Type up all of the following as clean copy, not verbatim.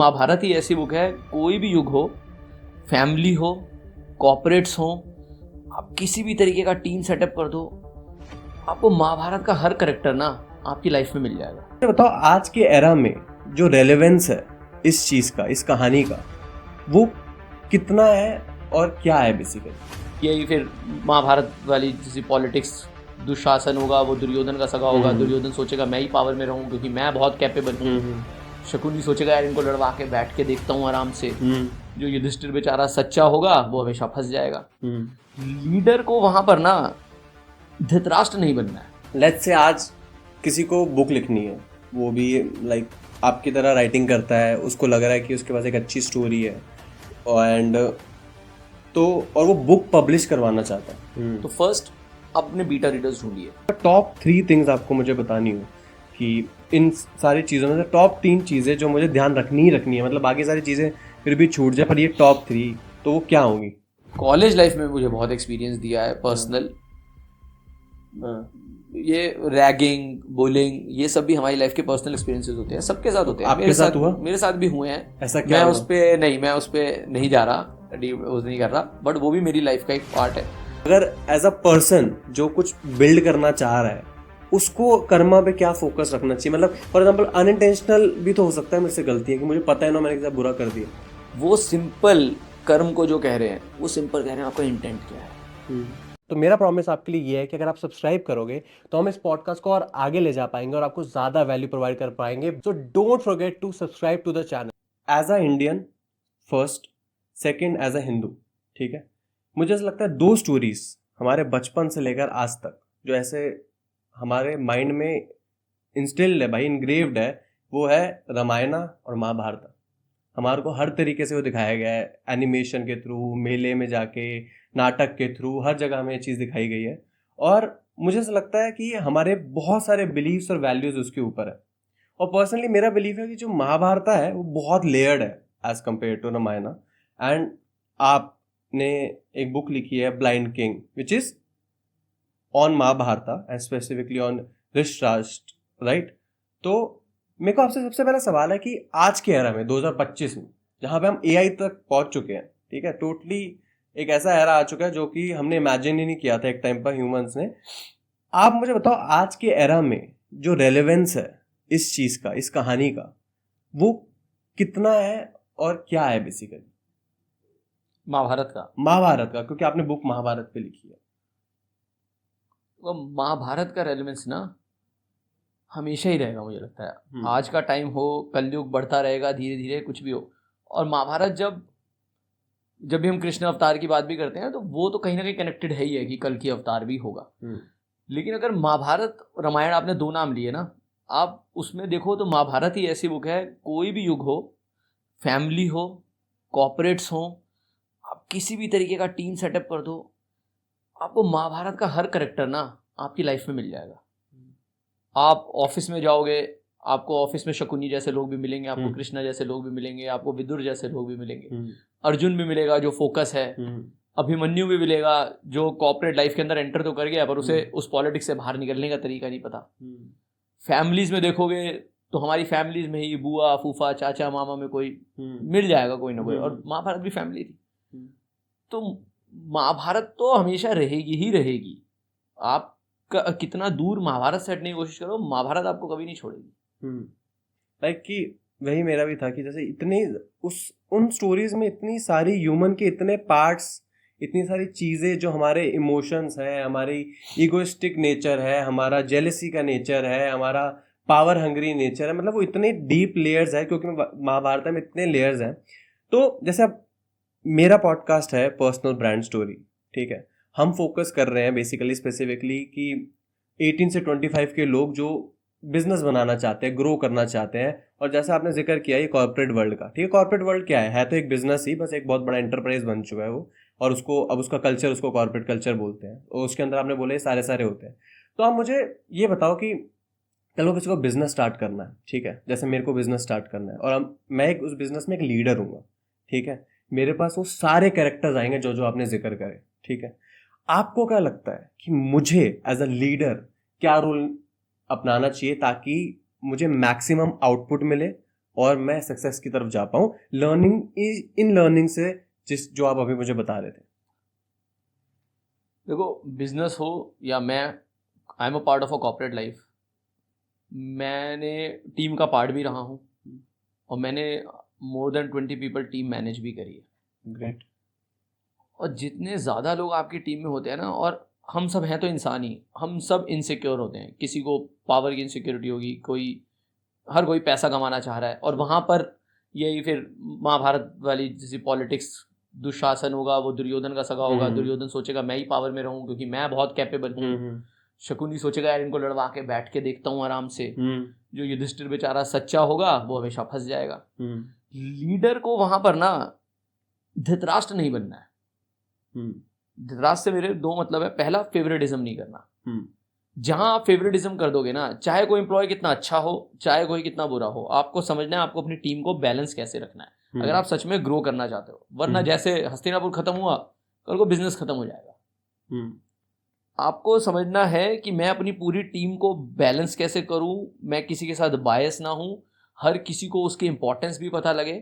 महाभारत ही ऐसी बुक है, कोई भी युग हो, फैमिली हो, कॉर्पोरेट्स हो, आप किसी भी तरीके का टीम सेटअप कर दो, आपको महाभारत का हर करेक्टर ना आपकी लाइफ में मिल जाएगा। बताओ आज के एरा में जो रेलेवेंस है इस चीज का, इस कहानी का, वो कितना है और क्या है बेसिकली। यही फिर महाभारत वाली जैसी पॉलिटिक्स, दुशासन होगा वो दुर्योधन का सगा होगा, दुर्योधन सोचेगा मैं ही पावर में रहूं क्योंकि मैं बहुत कैपेबल हूँ। शकुनी सोचेगा यार इनको लड़वा के बैठ के देखता हूँ आराम से। जो युधिष्ठिर बेचारा सच्चा होगा वो हमेशा फंस जाएगा। लीडर को वहां पर ना धृतराष्ट्र नहीं बनना है। लेट्स से आज किसी को बुक लिखनी है, वो भी लाइक आपकी तरह राइटिंग करता है, उसको लग रहा है कि उसके पास एक अच्छी स्टोरी है एंड और वो बुक पब्लिश करवाना चाहता है, तो फर्स्ट अपने बीटा रीडर्स ढूंढिए। टॉप 3 थिंग्स आपको मुझे बतानी हो कि इन सारी चीज़ों में से टॉप 3 चीज़ें जो मुझे ध्यान रखनी ही रखनी है, मतलब बाकी सारी चीज़ें फिर भी छूट जाए, पर ये टॉप 3 तो वो क्या होंगी। कॉलेज लाइफ में मुझे बहुत एक्सपीरियंस दिया है पर्सनल। ये रैगिंग, बुलिंग, ये सब भी हमारी लाइफ के पर्सनल एक्सपीरियंसेस होते हैं, सबके साथ होते हैं। आपके साथ हुआ? मेरे साथ भी हुए हैं। ऐसा क्या? मैं उस पे नहीं जा रहा, नहीं कर रहा, बट वो भी मेरी लाइफ का एक पार्ट है। अगर एज अ पर्सन जो कुछ बिल्ड करना चाह रहा है उसको कर्मा पे क्या फोकस रखना चाहिए, मतलब फॉर एग्जांपल अनइंटेंशनल भी तो हो सकता है मेरे से गलती है कि मुझे पता है ना मैंने किसी बुरा कर दिया। वो सिंपल कर्म को जो कह रहे हैं वो सिंपल कह रहे हैं, आपका इंटेंट क्या है। तो मेरा प्रॉमिस आपके लिए ये है कि अगर आप सब्सक्राइब करोगे तो हम इस पॉडकास्ट को और आगे ले जा पाएंगे और आपको ज्यादा वैल्यू प्रोवाइड कर पाएंगे। So don't forget to subscribe to the channel. As a Indian first, second as a Hindu, ठीक है, मुझे ऐसा लगता है 2 स्टोरीज हमारे बचपन से लेकर आज तक जो ऐसे हमारे माइंड में इंस्टिल्ड है भाई, इनग्रेव्ड है, वो है रामायण और महाभारत। हमारे को हर तरीके से वो दिखाया गया है, एनिमेशन के थ्रू, मेले में जाके, नाटक के थ्रू, हर जगह हमें ये चीज़ दिखाई गई है। और मुझे ऐसा लगता है कि हमारे बहुत सारे बिलीव्स और वैल्यूज उसके ऊपर है। और पर्सनली मेरा बिलीव है कि जो महाभारत है वो बहुत लेयर्ड है as compare to Ramayana. And आपने एक बुक लिखी है blind king which is on Mahabharata and specifically on Dhritarashtra, right. तो मेरे को आपसे सबसे पहला सवाल है कि आज के एरा में 2025 में जहाँ पे हम AI तक पहुंच चुके हैं, ठीक है, टोटली एक ऐसा एरा आ चुका है जो कि हमने इमेजिन ही नहीं किया था एक टाइम पर ह्यूमंस ने। आप मुझे बताओ आज के एरा में जो रेलेवेंस है इस चीज का, इस कहानी का, वो कितना है और क्या है बेसिकली। महाभारत का, क्योंकि आपने बुक महाभारत पे लिखी है। वो महाभारत का रेलेवेंस ना हमेशा ही रहेगा, मुझे लगता है। आज का टाइम हो, कलयुग बढ़ता रहेगा धीरे धीरे, कुछ भी हो। और महाभारत जब भी हम कृष्ण अवतार की बात भी करते हैं तो वो तो कहीं ना कहीं कनेक्टेड है ही है कि कल की अवतार भी होगा। लेकिन अगर महाभारत रामायण, आपने 2 नाम लिए ना, आप उसमें देखो तो महाभारत ही ऐसी बुक है, कोई भी युग हो, फैमिली हो, कॉर्पोरेट्स हो, आप किसी भी तरीके का टीम सेटअप कर दो, आपको महाभारत का हर करेक्टर ना आपकी लाइफ में मिल जाएगा। आप ऑफिस में जाओगे, आपको ऑफिस में शकुनी जैसे लोग भी मिलेंगे, आपको कृष्णा जैसे लोग भी मिलेंगे, आपको विदुर जैसे लोग भी मिलेंगे, अर्जुन भी मिलेगा जो फोकस है, अभिमन्यु भी मिलेगा जो कॉर्पोरेट लाइफ के अंदर एंटर तो कर गया पर उसे उस पॉलिटिक्स से बाहर निकलने का तरीका नहीं पता। फैमिलीज में देखोगे तो हमारी फैमिलीज में ही बुआ, फूफा, चाचा, मामा में कोई मिल जाएगा, कोई ना कोई। और महाभारत भी फैमिली थी। तो महाभारत तो हमेशा रहेगी ही रहेगी। आप कितना दूर महाभारत से हटने की कोशिश करो, महाभारत आपको कभी नहीं छोड़ेगी। लाइक कि वही मेरा भी था कि जैसे इतनी उन स्टोरीज में इतनी सारी ह्यूमन के इतने पार्ट्स, इतनी सारी चीज़ें जो हमारे इमोशंस हैं, हमारी ईगोइस्टिक नेचर है, हमारा जेलसी का नेचर है, हमारा पावर हंग्री नेचर है, मतलब वो इतने डीप लेयर्स है क्योंकि महाभारत में इतने लेयर्स हैं। तो जैसे अब मेरा पॉडकास्ट है पर्सनल ब्रांड स्टोरी, ठीक है, हम फोकस कर रहे हैं बेसिकली स्पेसिफिकली कि 18 से 25 के लोग जो बिजनेस बनाना चाहते हैं, ग्रो करना चाहते हैं। और जैसा आपने जिक्र किया ये कॉर्पोरेट वर्ल्ड का, ठीक है, कॉर्पोरेट वर्ल्ड क्या है तो एक बिजनेस ही, बस एक बहुत बड़ा एंटरप्राइज बन चुका है वो, और उसको अब उसका कल्चर, उसको कॉर्पोरेट कल्चर बोलते हैं, और उसके अंदर आपने बोले सारे होते हैं। तो आप मुझे ये बताओ कि चलो किसी को बिजनेस स्टार्ट करना है, ठीक है, जैसे मेरे को बिजनेस स्टार्ट करना है और मैं उस बिजनेस में एक लीडर हूँ, ठीक है, मेरे पास वो सारे कैरेक्टर्स आएंगे जो आपने जिक्र करे, ठीक है। आपको क्या लगता है कि मुझे एज अ लीडर क्या रोल अपनाना चाहिए ताकि मुझे मैक्सिमम आउटपुट मिले और मैं सक्सेस की तरफ जा पाऊँ इन लर्निंग से, जो आप अभी मुझे बता रहे थे? देखो, बिजनेस हो या मैं, I am a part of a corporate life, मैंने टीम का पार्ट भी रहा हूँ और मैंने more than 20 people team manage भी करी है। ग्रेट। और जितने ज़्यादा लोग आपकी टीम में होते हैं ना, और हम सब हैं तो इंसान ही, हम सब इनसिक्योर होते हैं। किसी को पावर की इनसिक्योरिटी होगी, हर कोई पैसा कमाना चाह रहा है, और वहाँ पर यही फिर महाभारत वाली जैसी पॉलिटिक्स, दुशासन होगा वो दुर्योधन का सगा होगा, दुर्योधन सोचेगा मैं ही पावर में रहूं क्योंकि मैं बहुत कैपेबल हूँ। शकुनी सोचेगा यार इनको लड़वा के बैठ के देखता हूँ आराम से। जो युधिष्ठिर बेचारा सच्चा होगा वो हमेशा फंस जाएगा। लीडर को वहां पर ना धृतराष्ट्र नहीं बनना है। धृतराष्ट्र से मेरे दो मतलब है। पहला, फेवरेटिज्म नहीं करना। जहां आप फेवरेटिज्म कर दोगे ना, चाहे कोई एम्प्लॉय कितना अच्छा हो, चाहे कोई कितना बुरा हो, आपको समझना है आपको अपनी टीम को बैलेंस कैसे रखना है अगर आप सच में ग्रो करना चाहते हो। वरना जैसे हस्तिनापुर खत्म हुआ, कल को बिजनेस खत्म हो जाएगा। आपको समझना है कि मैं अपनी पूरी टीम को बैलेंस कैसे करूं, मैं किसी के साथ बायस ना हूं, हर किसी को उसकी इंपॉर्टेंस भी पता लगे,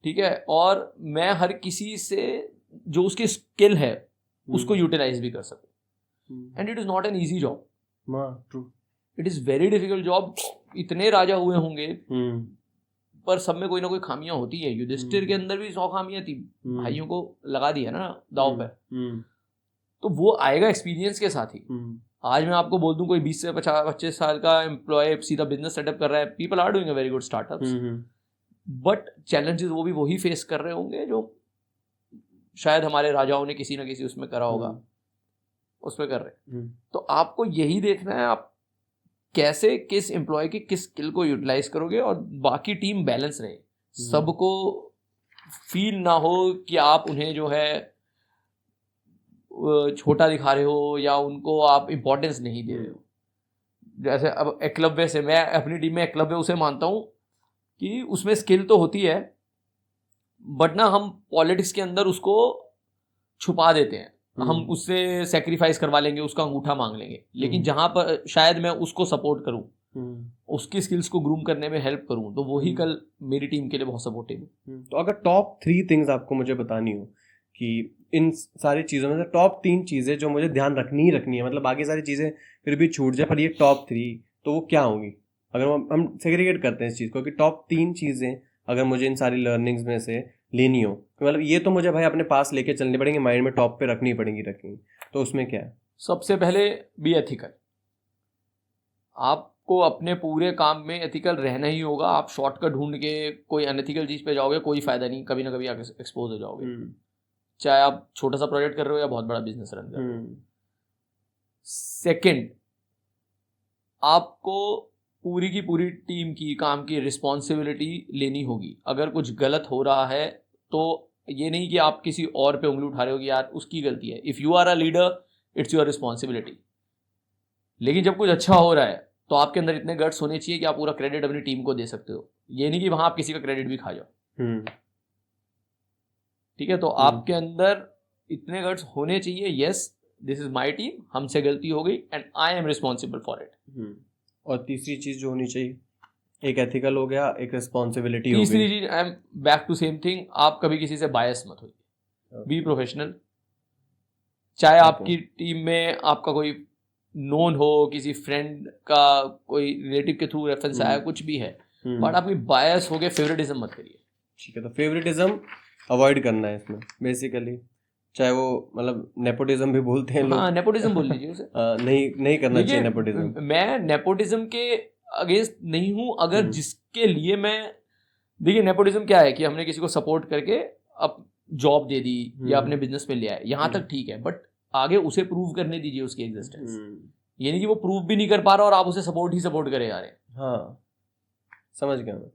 ठीक है, और मैं हर किसी से जो उसकी स्किल है उसको यूटिलाइज भी कर सकूं। And it is not an easy job, true, it is very difficult job. इतने राजा हुए होंगे पर सब में कोई ना कोई खामियां होती है। युधिष्ठिर के अंदर भी 100 खामियां थी, भाइयों को लगा दिया ना दाव पे। तो वो आएगा एक्सपीरियंस के साथ ही। आज मैं आपको बोल दूं कोई 20 से 25 साल का एम्प्लॉय सीधा बिजनेस सेटअप कर रहा है, people are doing a very good startups, but challenges वो भी वही फेस कर रहे होंगे जो शायद हमारे राजाओं ने किसी ना किसी उसमें करा होगा, उसमें कर रहे हैं। तो आपको यही देखना है आप कैसे किस एम्प्लॉय की किस स्किल को यूटिलाइज करोगे और बाकी टीम बैलेंस रहे, सबको फील ना हो कि आप उन्हें जो है छोटा दिखा रहे हो या उनको आप इम्पोर्टेंस नहीं दे रहे हो। जैसे अब एकलव्य से, मैं अपनी टीम में एकलव्य उसे मानता हूँ कि उसमें स्किल तो होती है बट ना हम पॉलिटिक्स के अंदर उसको छुपा देते हैं। हम उससे सेक्रीफाइस करवा लेंगे, उसका अंगूठा मांग लेंगे, लेकिन जहां पर शायद मैं उसको सपोर्ट करूं, उसकी स्किल्स को ग्रूम करने में हेल्प करूं, तो वही कल मेरी टीम के लिए बहुत सपोर्टिव है। तो अगर टॉप 3 थिंग्स आपको मुझे बतानी हो कि इन सारी चीज़ों में से टॉप 3 चीज़ें जो मुझे ध्यान रखनी है, मतलब बाकी सारी चीज़ें फिर भी छूट जाए, पर ये टॉप 3, तो वो क्या होंगी? अगर हम सेग्रीगेट करते हैं इस चीज़ को कि टॉप 3 चीज़ें अगर मुझे इन सारी लर्निंग्स में से लेनी हो, मतलब ये तो मुझे भाई अपने पास लेके चलनी पड़ेंगी, माइंड में टॉप पे रखनी पड़ेंगी, तो उसमें क्या है? सबसे पहले बी एथिकल। आपको अपने पूरे काम में एथिकल रहना ही होगा। आप शॉर्टकट ढूंढ के कोई अनएथिकल चीज पे जाओगे, कोई फायदा नहीं, कभी ना कभी एक्सपोज हो जाओगे, चाहे आप छोटा सा प्रोजेक्ट कर रहे हो या बहुत बड़ा बिजनेस रन कर रहे हो। सेकंड, आपको पूरी की पूरी टीम की काम की रिस्पॉन्सिबिलिटी लेनी होगी। अगर कुछ गलत हो रहा है तो ये नहीं कि आप किसी और पे उंगली उठा रहे हो कि यार उसकी गलती है। If you are a leader, it's your responsibility. लेकिन जब कुछ अच्छा हो रहा है तो आपके अंदर इतने गट्स होने चाहिए कि आप पूरा क्रेडिट अपनी टीम को दे सकते हो। ये नहीं कि वहां आप किसी का क्रेडिट भी खा जाओ। ठीक है, तो आपके अंदर इतने गट्स होने चाहिए, yes this is my team, हमसे गलती हो गई and I am responsible for it. और तीसरी चीज जो होनी चाहिए, एक एथिकल हो गया, एक रिस्पॉन्सिबिलिटी हो गई। तीसरी चीज, I am back to same thing, आप कभी किसी से बायस मत होइए, बी प्रोफेशनल। चाहे आपकी टीम में आपका कोई नोन हो, किसी फ्रेंड का कोई रिलेटिव के थ्रू रेफरेंस आया, कुछ भी है, बट आप बायस हो गए, फेवरेटिज्म मत करिए। ठीक है, तो फेवरेटिज्म अवॉइड करना है इसमें बेसिकली, चाहे वो मतलब नेपोटिज्म भी बोलते हैं लोग। हाँ, नेपोटिज्म बोल लीजिए उसे। नहीं करना चाहिए नेपोटिज्म। मैं नेपोटिज्म के अगेंस्ट नहीं हूं, अगर जिसके लिए मैं, देखिए नेपोटिज्म क्या है कि हमने किसी को सपोर्ट करके अब जॉब दे दी या अपने बिजनेस में ले आए, यहाँ तक ठीक है, बट आगे उसे प्रूव करने दीजिए उसकी एग्जिस्टेंस। ये नहीं कि वो प्रूव भी नहीं कर पा रहा और आप उसे सपोर्ट करे जा रहे हैं। हाँ, समझ गया मैं।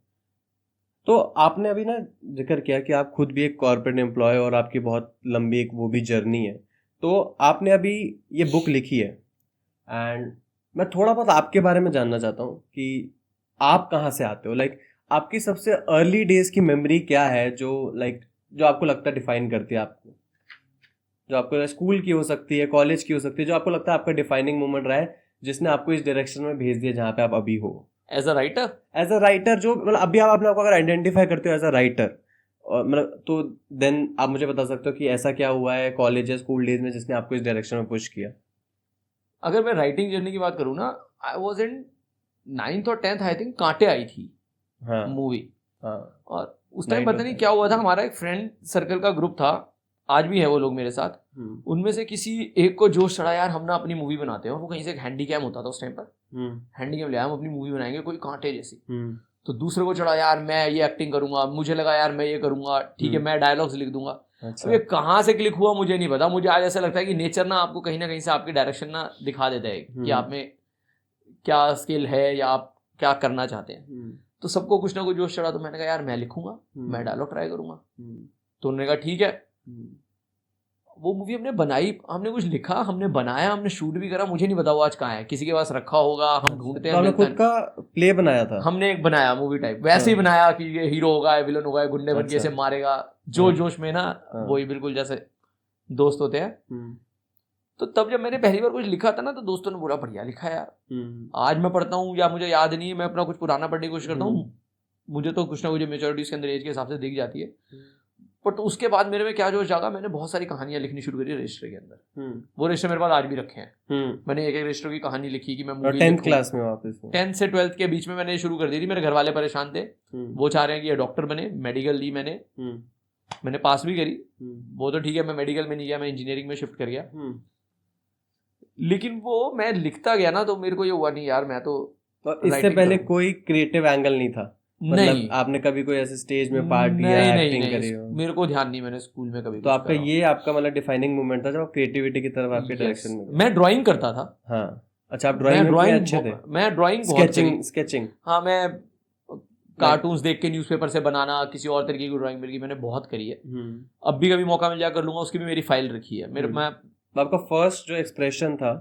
तो आपने अभी ना जिक्र किया कि आप खुद भी एक कॉर्पोरेट एम्प्लॉय और आपकी बहुत लंबी एक वो भी जर्नी है, तो आपने अभी ये बुक लिखी है, एंड मैं थोड़ा बहुत आपके बारे में जानना चाहता हूँ कि आप कहाँ से आते हो, लाइक आपकी सबसे अर्ली डेज की मेमोरी क्या है जो जो आपको लगता है डिफाइन करती है आपको, जो आपको स्कूल की हो सकती है, कॉलेज की हो सकती है, जो आपको लगता है आपका डिफाइनिंग मोमेंट रहा है जिसने आपको इस डायरेक्शन में भेज दिया जहाँ पे आप अभी हो, as a writer? As a writer, जो मतलब अभी आप अपने आपको अगर आइडेंटिफाई करते हो एज अ राइटर, और मतलब तो देन आप मुझे बता सकते हो कि ऐसा क्या हुआ है कॉलेज या स्कूल डेज में जिसने आपको इस डायरेक्शन में पुश किया? अगर मैं राइटिंग जर्नी की बात करूँ ना, आई वॉज इन 9th और 10th आई थिंक, कांटे आई थी हाँ मूवी। हाँ और उस टाइम 9 to पता नहीं 10 क्या हुआ था, हमारा एक फ्रेंड सर्कल का ग्रुप था, आज भी है वो लोग मेरे साथ। उनमें से किसी एक को जोश चढ़ा, यार हम ना अपनी मूवी बनाते हैं। और वो कहीं से एक हैंडीकैम होता था उस टाइम पर, हैंडीकैम ले आया, हम अपनी मूवी बनाएंगे कोई कांटे जैसी। तो दूसरे को चढ़ा, यार मैं ये एक्टिंग करूंगा, मुझे लगा यार मैं ये करूंगा, ठीक है मैं डायलॉग्स लिख दूंगा। अच्छा। अब ये कहाँ से क्लिक हुआ मुझे नहीं पता। मुझे आज ऐसा लगता है कि नेचर ना आपको कहीं ना कहीं से आपकी डायरेक्शन ना दिखा देता है कि आप में क्या स्किल है या आप क्या करना चाहते हैं। तो सबको कुछ ना कुछ जोश चढ़ा, तो मैंने कहा यार मैं लिखूंगा, मैं डायलॉग ट्राई करूंगा। तो उन्होंने कहा ठीक है। वो मूवी हमने बनाई, हमने कुछ लिखा, हमने बनाया, हमने शूट भी करा। मुझे नहीं पता वो आज कहाँ है, किसी के पास रखा होगा, हम ढूंढते हैं। तो आपने खुद का प्ले बनाया था? हमने एक बनाया मूवी टाइप, वैसे ही बनाया कि ये हीरो होगा, विलन होगा, गुंडे बन के ऐसे मारेगा, जो जोश में ना वही बिल्कुल जैसे दोस्त होते हैं। तो तब जब मैंने पहली बार कुछ लिखा था ना, तो दोस्तों ने बोला बढ़िया लिखा है यार। आज मैं पढ़ता हूँ या मुझे याद नहीं है, मैं अपना कुछ पुराना पढ़ने की कोशिश करता हूँ, मुझे तो कुछ ना कुछ मेच्योरिटी उसके अंदर एज के हिसाब से दिख जाती है। बट उसके बाद मेरे में क्या जोश जागा, मैंने बहुत सारी कहानियां लिखनी शुरू करी रजिस्टर के अंदर। वो रजिस्टर मेरे पास आज भी रखे हैं। मैंने एक एक रजिस्टर की कहानी लिखी कि मैं मूवी 10th क्लास में वापस 10th से 12th के बीच में मैंने शुरू कर दी थी। मेरे घर वाले परेशान थे, वो चाह रहे हैं कि ये डॉक्टर बने, मेडिकल ली मैंने पास भी करी। वो तो ठीक है, मैं मेडिकल में नहीं गया, मैं इंजीनियरिंग में शिफ्ट कर गया। लेकिन वो मैं लिखता गया ना, तो मेरे को ये हुआ नहीं यार मैं तो इससे पहले कोई क्रिएटिव एंगल नहीं था? नहीं, आपने कभी कोई ऐसे स्टेज में पार्ट लिया, एक्टिंग करी हो? मेरे को ध्यान नहीं, मैंने स्कूल में कभी। तो आपका ये आपका मतलब डिफाइनिंग मोमेंट था जब आप क्रिएटिविटी की तरफ आपके डायरेक्शन में? मैं ड्राइंग करता था। हाँ अच्छा, आप ड्राइंग में अच्छे थे? मैं ड्राइंग स्केचिंग। हाँ, मैं कार्टून्स देख के न्यूज़पेपर से बनाना, किसी और तरीके की ड्राइंग मेरी मैंने बहुत करी है। अब भी कभी मौका मिल जाए कर लूंगा, उसकी भी मेरी फाइल रखी है मेरे। मैं आपका फर्स्ट जो एक्सप्रेशन था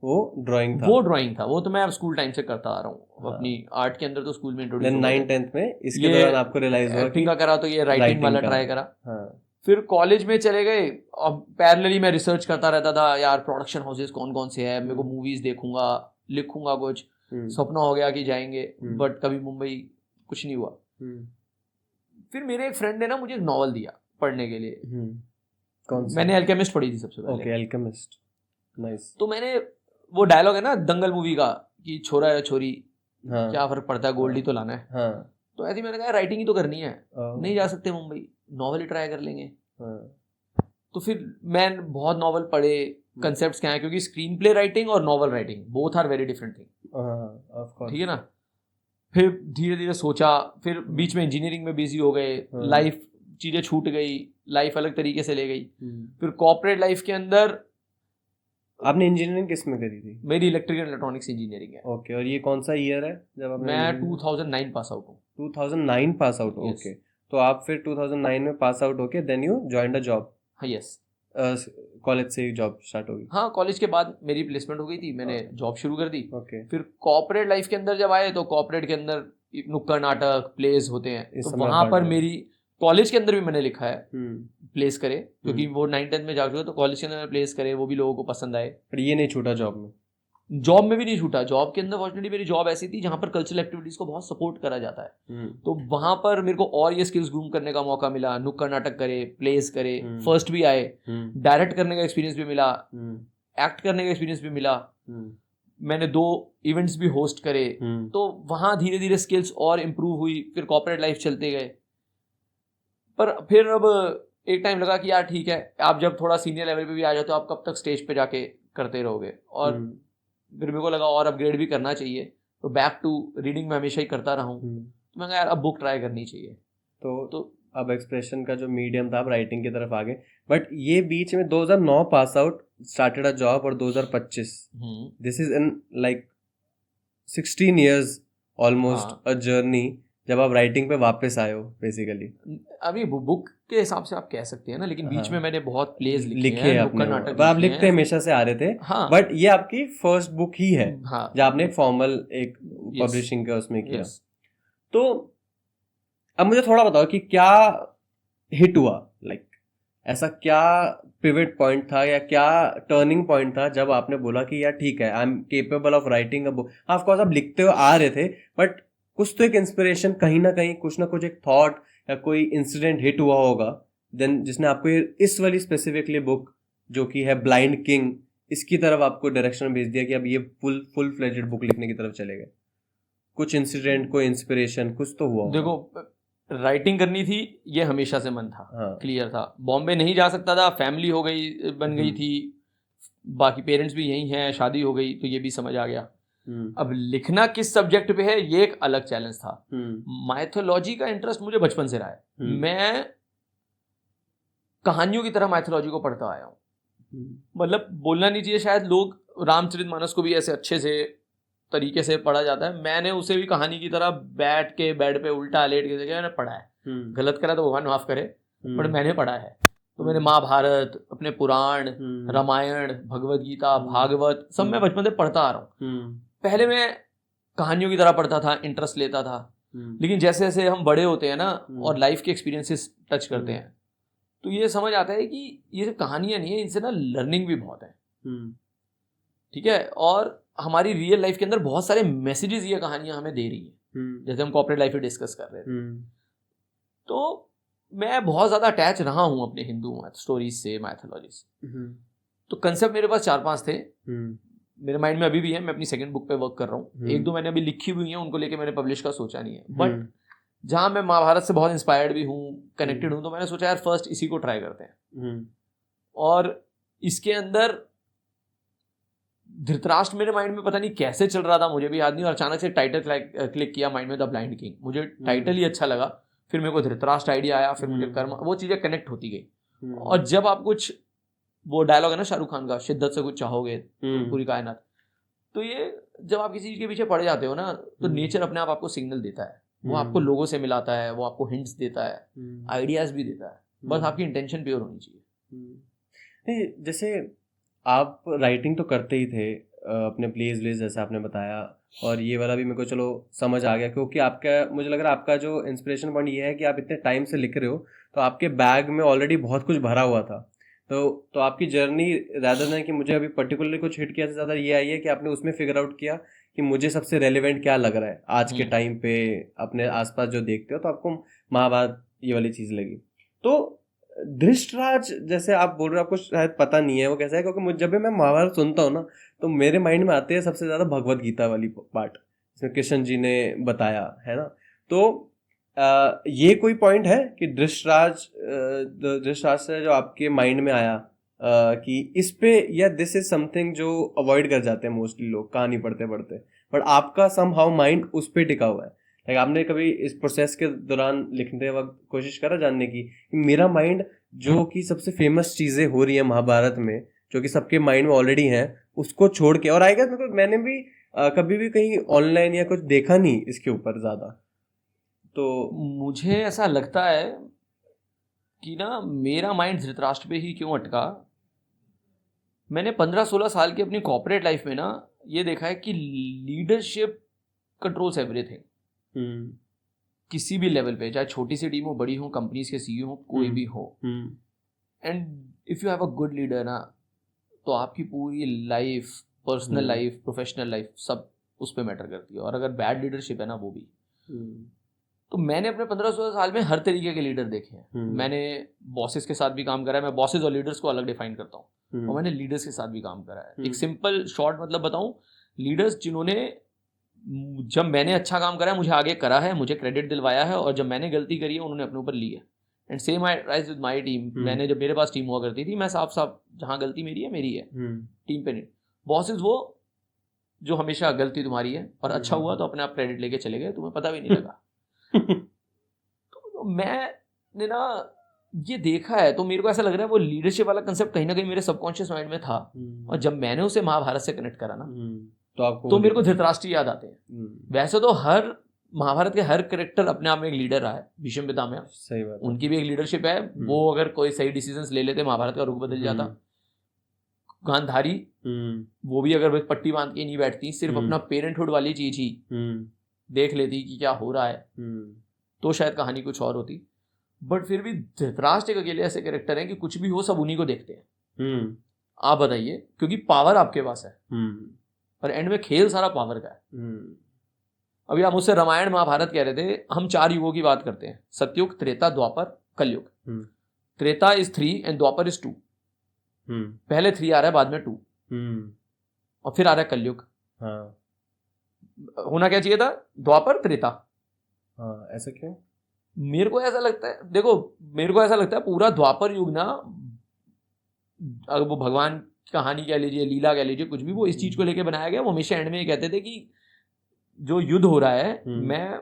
वो ड्राइंग था? वो तो मैं अब स्कूल टाइम से करता आ रहा हूँ। अपनी आर्ट के अंदर तो स्कूल में इंट्रोड्यूस 9th-10th में इसके दौरान आपको रियलाइज हुआ एक्टिंग का करा, तो ये राइटिंग वाला ट्राई करा। फिर कॉलेज में चले गए, अब पैरेलली मैं रिसर्च करता रहता था यार, प्रोडक्शन हाउसेस कौन कौन से हैं, मेरे को मूवीज देखूंगा, लिखूंगा कुछ। सपना हो गया कि जाएंगे, बट कभी मुंबई कुछ नहीं हुआ। फिर मेरे एक फ्रेंड ने ना मुझे एक नॉवल दिया पढ़ने के लिए। कौन सा? मैंने अल्केमिस्ट पढ़ी थी सबसे पहले। Okay, alchemist, nice. तो मैंने वो डायलॉग है ना दंगल मूवी का कि छोरा या छोरी क्या फर्क पड़ता है, गोल्ड ही तो लाना है। तो ऐसे मैंने कहा राइटिंग ही तो करनी है, नहीं जा सकते मुंबई, नॉवल ही ट्राई कर लेंगे। तो फिर मैं बहुत नॉवल पढ़े, कंसेप्ट्स क्या है, क्योंकि स्क्रीन प्ले राइटिंग और novel writing both are very different thing, ठीक है ना। फिर धीरे धीरे सोचा, फिर बीच में इंजीनियरिंग में बिजी हो गए, लाइफ चीजें छूट गई, लाइफ अलग तरीके से ले गई। फिर कॉर्पोरेट लाइफ के अंदर। आपने इंजीनियरिंग किस में करी थी? मेरी इलेक्ट्रिकल इलेक्ट्रॉनिक्स इंजीनियरिंग है। ओके, और ये कौन सा ईयर है जब आपने? मैं 2009 पास आउट हूँ। 2009 पास आउट? ओके, तो आप फिर 2009 में पास आउट होके then you joined a job? हाँ, यस। कॉलेज से ही जॉब स्टार्ट होगी? हाँ, कॉलेज के बाद मेरी प्लेसमेंट हो गई थी, मैंने जॉब शुरू कर दी। ओके। फिर कॉर्पोरेट लाइफ के अंदर जब आए, तो कॉर्पोरेट के अंदर नुक्कड़ नाटक, प्लेस होते हैं, तो वहां पर मेरी कॉलेज के अंदर भी मैंने लिखा है प्लेस करे, क्योंकि वो 9th-10th में जा चुके, तो कॉलेज के अंदर प्लेस करे, वो भी लोगों को पसंद आए। पर ये नहीं छूटा जॉब में? जॉब में भी नहीं छूटा। जॉब के अंदर फॉर्चुनेटली मेरी जॉब ऐसी थी जहां पर कल्चरल एक्टिविटीज को बहुत सपोर्ट करा जाता है, तो वहां पर मेरे को और ये स्किल्स ग्रूम करने का मौका मिला। नुक्कड़ नाटक करे, प्लेस करे, फर्स्ट भी आए, डायरेक्ट करने का एक्सपीरियंस भी मिला, एक्ट करने का एक्सपीरियंस भी मिला, मैंने 2 इवेंट्स भी होस्ट करे। तो वहां धीरे धीरे स्किल्स और इम्प्रूव हुई। फिर कॉर्पोरेट लाइफ चलते गए, पर फिर अब एक टाइम लगा कि यार ठीक है, आप जब थोड़ा सीनियर लेवल पे भी आ जाते हो, आप कब तक स्टेज पे जाके करते रहोगे। और फिर मेरे को लगा और अपग्रेड भी करना चाहिए, तो बैक टू रीडिंग में हमेशा ही करता रहा हूँ। तो मैं कहा यार अब बुक ट्राई करनी चाहिए। तो अब एक्सप्रेशन का जो मीडियम था, आप राइटिंग की तरफ आ गए। बट ये बीच में 2009 pass out, started a job, और 2025, this is in like 16 years almost a journey, जब आप राइटिंग पे वापस आए हो बेसिकली। अभी बुक के हिसाब से आप कह सकते हैं ना, लेकिन बीच में मैंने बहुत प्लेज लिखे हैं, नुक्कड़ नाटक आप लिखते हमेशा से आ रहे थे। बट ये आपकी फर्स्ट बुक ही है जो आपने फॉर्मल एक पब्लिशिंग का उसमें किया। तो अब मुझे थोड़ा बताओ कि क्या हिट हुआ, लाइक ऐसा क्या पिवट पॉइंट था या क्या टर्निंग पॉइंट था जब आपने बोला कि यार ठीक है, I am capable of writing a book? Of course आप लिखते हुए आ रहे थे, बट कुछ तो एक इंस्पिरेशन कहीं ना कहीं, कुछ ना कुछ एक थॉट या कोई इंसिडेंट हिट हुआ होगा देन जिसने आपको इस वाली स्पेसिफिकली बुक जो कि है ब्लाइंड किंग, इसकी तरफ आपको डायरेक्शन भेज दिया कि अब ये फुल फ्लेजेड बुक लिखने की तरफ चले गए? कुछ इंसिडेंट, कोई इंस्पिरेशन, कुछ तो हुआ होगा। देखो, राइटिंग करनी थी, ये हमेशा से मन था। हाँ। क्लियर था। बॉम्बे नहीं जा सकता था, फैमिली हो गई, बन गई थी, बाकी पेरेंट्स भी यहीं हैं, शादी हो गई, तो ये भी समझ आ गया। अब लिखना किस सब्जेक्ट पे है, ये एक अलग चैलेंज था। माइथोलॉजी का इंटरेस्ट मुझे बचपन से रहा है। मैं कहानियों की तरह माइथोलॉजी को पढ़ता आया हूँ। मतलब बोलना नहीं चाहिए शायद, लोग रामचरितमानस को भी ऐसे अच्छे से तरीके से पढ़ा जाता है, मैंने उसे भी कहानी की तरह बैठ के बेड पे उल्टा लेट के जगह मैंने पढ़ा है। गलत करा तो भगवान माफ करे, पर मैंने पढ़ा है। तो मैंने महाभारत, अपने पुराण, रामायण, भगवत गीता, भागवत, सब मैं बचपन से पढ़ता आ रहा हूँ। पहले मैं कहानियों की तरह पढ़ता था, इंटरेस्ट लेता था, लेकिन जैसे जैसे हम बड़े होते हैं ना और लाइफ के एक्सपीरियंसेस टच करते हैं, तो ये समझ आता है कि ये सिर्फ कहानियां नहीं है, इनसे ना लर्निंग भी बहुत है। ठीक है। और हमारी रियल लाइफ के अंदर बहुत सारे मैसेजेस ये कहानियां हमें दे रही है, जैसे हम कॉर्पोरेट लाइफ में डिस्कस कर रहे थे। तो मैं बहुत ज्यादा अटैच रहा हूं अपने हिंदू स्टोरीज से, माइथोलॉजी से। तो कंसेप्ट मेरे पास 4-5 थे, मेरे माइंड में अभी भी है। मैं अपनी सेकंड बुक पे वर्क कर रहा हूँ, 1-2 मैंने अभी लिखी हुई है, उनको लेके मैंने पब्लिश का सोचा नहीं है। बट जहाँ मैं महाभारत से बहुत इंस्पायर्ड भी हूँ, कनेक्टेड हूँ, तो मैंने सोचा यार फर्स्ट इसी को ट्राई करते हैं। और इसके अंदर धृतराष्ट्र मेरे माइंड में पता नहीं कैसे चल रहा था, मुझे भी याद नहीं, और अचानक से टाइटल क्लिक किया माइंड में, द ब्लाइंड किंग। मुझे टाइटल ही अच्छा लगा, फिर मेरे को धृतराष्ट्र आइडिया आया, फिर मुझे कर्म, वो चीजें कनेक्ट होती गई। और जब आप कुछ, वो डायलॉग है ना शाहरुख खान का, शिद्दत से कुछ चाहोगे पूरी कायनात, तो ये जब आप किसी चीज के पीछे पड़ जाते हो ना, तो नेचर अपने आप आपको सिग्नल देता है, वो आपको लोगों से मिलाता है, वो आपको हिंट्स देता है, आइडियाज भी देता है, बस आपकी इंटेंशन प्योर होनी चाहिए। जैसे आप राइटिंग तो करते ही थे, अपने प्लेज व्लेज जैसे आपने बताया, और ये वाला भी मेरे को चलो समझ आ गया, क्योंकि आपका, मुझे लग रहा है आपका जो इंस्पिरेशन पॉइंट ये है कि आप इतने टाइम से लिख रहे हो, तो आपके बैग में ऑलरेडी बहुत कुछ भरा हुआ था। तो आपकी जर्नी ज़्यादा नहीं कि मुझे अभी पर्टिकुलरली कुछ हिट किया, से ज़्यादा ये आई है कि आपने उसमें फिगर आउट किया कि मुझे सबसे रेलिवेंट क्या लग रहा है आज के टाइम पे, अपने आसपास जो देखते हो, तो आपको महाभारत ये वाली चीज़ लगी। तो धृष्टराज जैसे आप बोल रहे हो, आपको शायद पता नहीं है वो कैसा है, क्योंकि जब भी मैं महाभारत सुनता हूँ ना, तो मेरे माइंड में आते हैं सबसे ज़्यादा भगवत गीता वाली पार्ट, जिसमें कृष्ण जी ने बताया है ना। तो ये कोई पॉइंट है कि धृष्टराज से जो आपके माइंड में आया कि इस पे, या दिस इज समथिंग जो अवॉइड कर जाते हैं मोस्टली लोग कहानी पढ़ते पढ़ते, बट आपका समहाउ माइंड उस पे टिका हुआ है? लाइक आपने कभी इस प्रोसेस के दौरान लिखते वक्त कोशिश करा जानने की कि मेरा माइंड जो कि सबसे फेमस चीजें हो रही है महाभारत में, जो कि सबके माइंड में ऑलरेडी हैं, उसको छोड़ के, और आई गेस मैंने भी कभी भी कहीं ऑनलाइन या कुछ देखा नहीं इसके ऊपर ज्यादा, तो मुझे ऐसा लगता है कि ना मेरा माइंड धृतराष्ट्र पे ही क्यों अटका। मैंने 15-16 साल की अपनी कॉर्पोरेट लाइफ में ना ये देखा है कि लीडरशिप कंट्रोल्स एवरीथिंग, किसी भी लेवल पे, चाहे छोटी सी टीम हो, बड़ी हो, कंपनीज के सीईओ हो, कोई भी हो। And if you have a good leader ना, तो आपकी पूरी life, personal life, professional life, सब उस पर मैटर करती है। और अगर बैड लीडरशिप है ना, वो भी। तो मैंने अपने 15-16 साल में हर तरीके के लीडर देखे हैं। मैंने बॉसेस के साथ भी काम करा है, मैं बॉसेस और लीडर्स को अलग डिफाइन करता हूँ, और मैंने लीडर्स के साथ भी काम करा है। एक सिंपल शॉर्ट मतलब बताऊं, लीडर्स जिन्होंने, जब मैंने अच्छा काम करा है, मुझे आगे करा है, मुझे क्रेडिट दिलवाया है, और जब मैंने गलती करी है, उन्होंने अपने ऊपर ली है। And same I rise with my team. मैंने, जब मेरे पास टीम हुआ करती थी, मैं साफ साफ, जहाँ गलती मेरी है मेरी है, टीम पे नहीं। बॉसेस वो जो हमेशा गलती तुम्हारी है, और अच्छा हुआ तो अपने आप क्रेडिट लेके चले गए, तुम्हें पता भी नहीं लगा। तो मैंने ना ये देखा है, तो मेरे को ऐसा लग रहा है वो लीडरशिप वाला कंसेप्ट कहीं ना कहीं मेरे सबकॉन्शियस माइंड में था। और जब मैंने उसे महाभारत से कनेक्ट करा ना, तो मेरे को धृतराष्ट्र याद आते हैं। वैसे तो हर महाभारत के हर कैरेक्टर अपने आप में एक लीडर रहा है। भीष्म पितामह, सही बात, उनकी भी एक लीडरशिप है। वो अगर कोई सही डिसीजंस ले लेते, महाभारत का रुख बदल जाता। गांधारी, वो भी अगर पट्टी बांध के नहीं बैठती, सिर्फ अपना पेरेंटहुड वाली चीज ही देख लेती कि क्या हो रहा है, तो शायद कहानी कुछ और होती। बट फिर भी धृतराष्ट्र एक अकेले ऐसे कैरेक्टर हैं कि कुछ भी हो सब उन्हीं को देखते हैं। हम्म आप बताइए, क्योंकि पावर आपके पास है हम्म और एंड में खेल सारा पावर का है। अभी आप मुझसे रामायण महाभारत कह रहे थे, हम 4 युगों की बात करते हैं, सतयुग, त्रेता, द्वापर, कलयुग। Treta is 3 and Dwapar is 2। पहले 3 आ रहा है, बाद में 2, और फिर आ रहा है कलयुग। हाँ होना क्या चाहिए था, द्वापर त्रेता। हाँ, ऐसा क्यों? मेरे को ऐसा लगता है, देखो मेरे को ऐसा लगता है पूरा द्वापर युग ना, अगर वो भगवान की कहानी कह लीजिए, लीला कह लीजिए, कुछ भी, वो इस चीज को लेके बनाया गया। वो हमेशा एंड में ये कहते थे कि जो युद्ध हो रहा है, मैं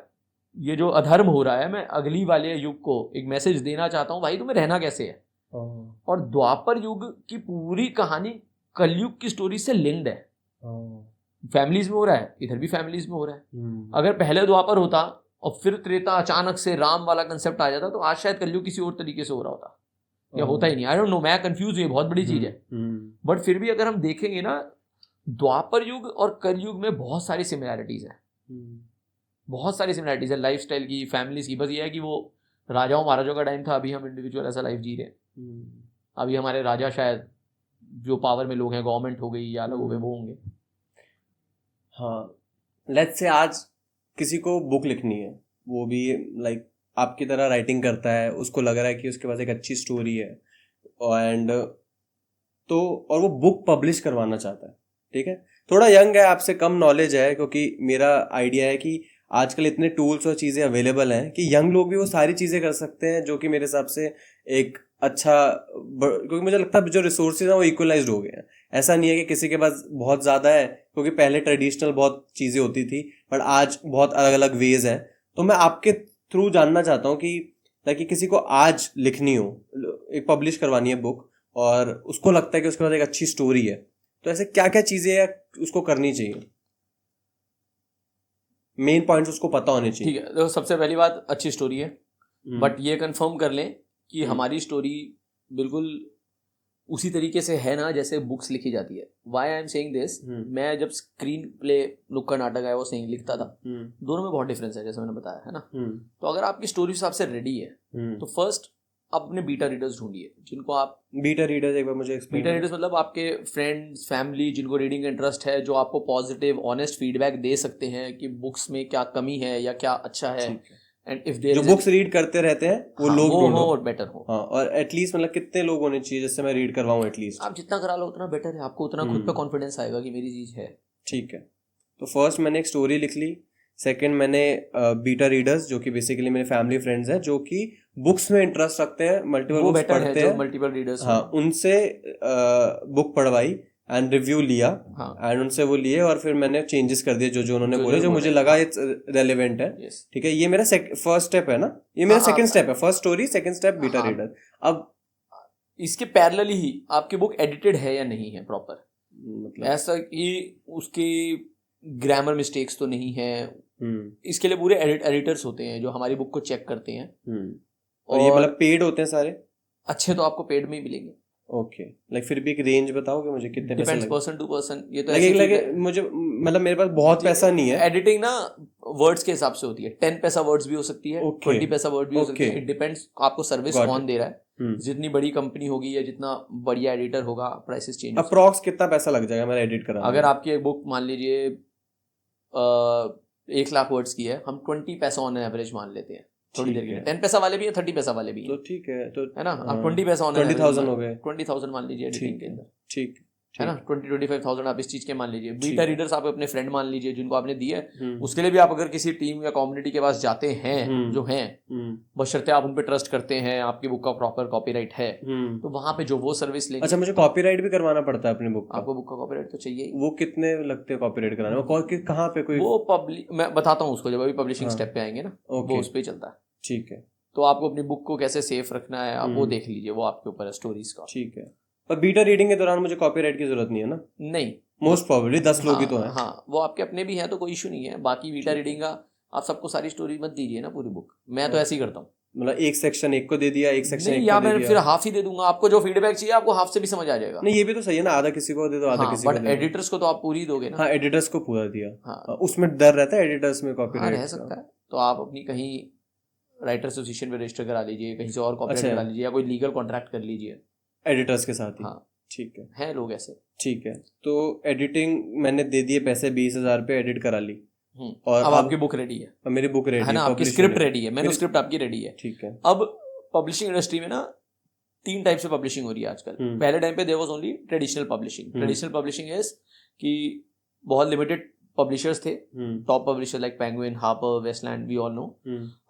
ये जो अधर्म हो रहा है, मैं अगली वाले युग को एक मैसेज देना चाहता हूँ, भाई तुम्हें रहना कैसे है। और द्वापर युग की पूरी कहानी कलयुग की स्टोरी से लिंक्ड है। फैमिलीज में हो रहा है, इधर भी फैमिलीज में हो रहा है। अगर पहले द्वापर होता और फिर त्रेता अचानक से राम वाला कंसेप्ट आ जाता, तो आज शायद कलयुग किसी और तरीके से हो रहा होता, या होता ही नहीं। आई डोंट नो, मैं कंफ्यूज हूँ, ये बहुत बड़ी चीज है। बट फिर भी अगर हम देखेंगे ना, द्वापर युग और कलयुग में बहुत सारी सिमिलैरिटीज है, बहुत सारी सिमिलैरिटीज है, लाइफस्टाइल की, फैमिलीज की। बस ये है कि वो राजाओं महाराजाओं का टाइम था, अभी हम इंडिविजुअल ऐसा लाइफ जी रहे हैं। अभी हमारे राजा शायद जो पावर में लोग हैं, गवर्नमेंट हो गई या अलग हो गए, वो होंगे। हाँ, लेट्स से आज किसी को बुक लिखनी है, वो भी लाइक आपकी तरह राइटिंग करता है, उसको लग रहा है कि उसके पास एक अच्छी स्टोरी है, एंड तो और वो बुक पब्लिश करवाना चाहता है, ठीक है, थोड़ा यंग है, आपसे कम नॉलेज है, क्योंकि मेरा आइडिया है कि आजकल इतने टूल्स और चीज़ें अवेलेबल हैं कि यंग लोग भी वो सारी चीज़ें कर सकते हैं, जो कि मेरे हिसाब से एक अच्छा, क्योंकि मुझे लगता है जो रिसोर्सेज हैं वो इक्वलाइज्ड हो गए हैं। ऐसा नहीं है कि किसी के पास बहुत ज़्यादा है, क्योंकि पहले ट्रेडिशनल बहुत चीज़ें होती थी, बट आज बहुत अलग अलग वेज हैं। तो मैं आपके थ्रू जानना चाहता हूँ कि ताकि किसी को आज लिखनी हो, एक पब्लिश करवानी है बुक, और उसको लगता है कि उसके पास एक अच्छी स्टोरी है, तो ऐसे क्या क्या चीज़ें उसको करनी चाहिए, मेन पॉइंट्स उसको पता होने चाहिए? ठीक है, तो सबसे पहली बात, अच्छी स्टोरी है, बट ये कंफर्म कर लें कि हमारी स्टोरी बिल्कुल उसी तरीके से है ना जैसे बुक्स लिखी जाती है। Why I am saying this, मैं जब स्क्रीन प्ले नुक्कड़ नाटक आया वो सही लिखता था, दोनों में बहुत डिफरेंस है, जैसे मैंने बताया है ना। तो अगर आपकी स्टोरी हिसाब से रेडी है, तो फर्स्ट अपने बीटा रीडर्स ढूंढिए, जिनको आप बीटा रीडर्स एक बार मुझे एक्सप्लेन। बीटा रीडर्स मतलब आपके फ्रेंड्स, फैमिली, जिनको रीडिंग इंटरेस्ट है, जो आपको पॉजिटिव ऑनेस्ट फीडबैक दे सकते हैं कि बुक्स में क्या कमी है या क्या अच्छा है। एंड इफ देयर जो बुक्स रीड करते रहते हैं वो लोग ढूंढो और बेटर हो। हाँ, और एटलीस्ट मतलब कितने लोग होने चाहिए जिससे मैं रीड करवाऊं? एटलीस्ट आप जितना करा लो उतना बेटर है, आपको उतना खुद पे कॉन्फिडेंस आएगा कि मेरी चीज है। ठीक है, तो फर्स्ट मैंने एक स्टोरी लिख ली, सेकंड मैंने बीटा रीडर्स जो कि बेसिकली मेरे फैमिली फ्रेंड्स हैं, जो कि बुक्स में इंटरेस्ट रखते हैं, मल्टीपल बुक्स पढ़ते हैं, मल्टीपल रीडर्स, हाँ, उनसे बुक पढ़वाई एंड रिव्यू लिया, एंड उनसे वो लिए, और फिर मैंने चेंजेस कर दिए जो उन्होंने बोले, जो मुझे लगा ये रेलेवेंट है। ठीक है, ये मेरा फर्स्ट स्टेप है ना, ये मेरा सेकंड स्टेप है, first story, second step beta reader. अब इसके पैरेलली ही आपकी बुक एडिटेड है या नहीं है प्रॉपर, मतलब ऐसा कि उसकी ग्रामर मिस्टेक्स तो नहीं है। इसके लिए पूरे एडिटर्स होते हैं जो हमारी बुक को चेक करते हैं, और ये मतलब पेड होते हैं सारे? अच्छे तो आपको पेड में ही मिलेंगे। ओके, लाइक फिर भी एक रेंज बताओगे मुझे कितने पैसे लगेंगे? पर्सन टू पर्सन, ये तो लगे मुझे, मतलब मेरे पास बहुत पैसा नहीं है। एडिटिंग ना वर्ड्स के हिसाब से होती है, 10 पैसा वर्ड्स भी हो सकती है, 20 पैसा वर्ड भी हो सकती है, इट डिपेंड्स आपको सर्विस कौन दे रहा है। जितनी बड़ी कंपनी होगी या जितना बढ़िया एडिटर होगा, प्राइसेस चेंज। अप्रॉक्स कितना पैसा लग जाएगा मेरा एडिट कराने? अगर आपकी एक बुक मान लीजिए 1 लाख वर्ड्स की है, हम 20 पैसा ऑन एवरेज मान लेते हैं थोड़ी देर के लिए। 10 पैसा वाले भी है, 30 पैसा वाले भी है, तो ठीक है, तो है ना, आप 20 पैसा ऑन 20,000 हो गए, 20,000 मान लीजिए एडिटिंग के अंदर, ठीक है ना, 20-25,000 आप इस चीज के मान लीजिए। बीटा रीडर्स आप अपने फ्रेंड मान लीजिए जिनको आपने दिए, उसके लिए भी आप अगर किसी टीम या कम्युनिटी के पास जाते हैं, जो हैं, बशर्ते आप उन पे ट्रस्ट करते हैं, आपकी बुक का प्रॉपर कॉपीराइट है, तो वहां पे जो वो सर्विस लेंगे। अच्छा, मुझे कॉपीराइट भी करवाना पड़ता है अपनी बुक का? आपको बुक का कॉपीराइट तो चाहिए। वो कितने लगते हैं कॉपीराइट कराने में? कहाँ पे कोई वो मैं बताता हूँ उसको, जब अभी पब्लिशिंग स्टेप पे आएंगे ना, वो उस पे चलता है। ठीक है, तो आपको अपनी बुक को कैसे सेफ रखना है आप वो देख लीजिए, वो आपके ऊपर है स्टोरीज का। ठीक है, पर बीटा रीडिंग के दौरान मुझे कॉपीराइट की जरूरत नहीं है ना? नहीं, मोस्ट प्रोबेबली 10 लोग ही तो हैं। हाँ, वो आपके अपने भी हैं तो कोई इशू नहीं है। बाकी बीटा रीडिंग का आप सबको सारी स्टोरी मत दीजिए ना पूरी बुक, मैं तो ऐसे ही करता हूँ, मतलब एक सेक्शन एक को दे दिया, एक सेक्शन एक या मैं फिर हाफ ही दे दूंगा। आपको जो फीडबैक चाहिए आपको हाफ से भी समझ आ जाएगा। नहीं, ये भी तो सही है ना, आधा किसी को दे दो, आधा किसी को दे दो। बट एडिटर्स को तो आप पूरी दोगे ना? हाँ, एडिटर्स को पूरा दिया। हाँ, उसमें डर रहता है एडिटर्स में कॉपीराइट रह सकता है, तो आप अपनी कहीं राइटर एसोसिएशन में रजिस्टर करा लीजिए, कहीं से और कॉपीराइट अच्छा। करा लीजिए, या कोई लीगल कॉन्ट्रैक्ट कर लीजिए। एडिटर्स के साथ ही। हाँ ठीक है। हैं लोग ऐसे। ठीक है, तो एडिटिंग मैंने दे दिए पैसे 20,000 पे, एडिट करा ली, और अब आपकी बुक रेडी है, मेरी बुक रेडी है ना, आपकी publish स्क्रिप्ट होने रेडी है, मैन्युस्क्रिप्ट आपकी रेडी है। ठीक है। अब पब्लिशिंग इंडस्ट्री में ना 3 टाइप से पब्लिशिंग हो रही है आजकल। पहले टाइम पे there was only traditional publishing. Traditional publishing is कि बहुत लिमिटेड पब्लिशर्स थे, top publisher like Penguin, Harper, Westland, we all know.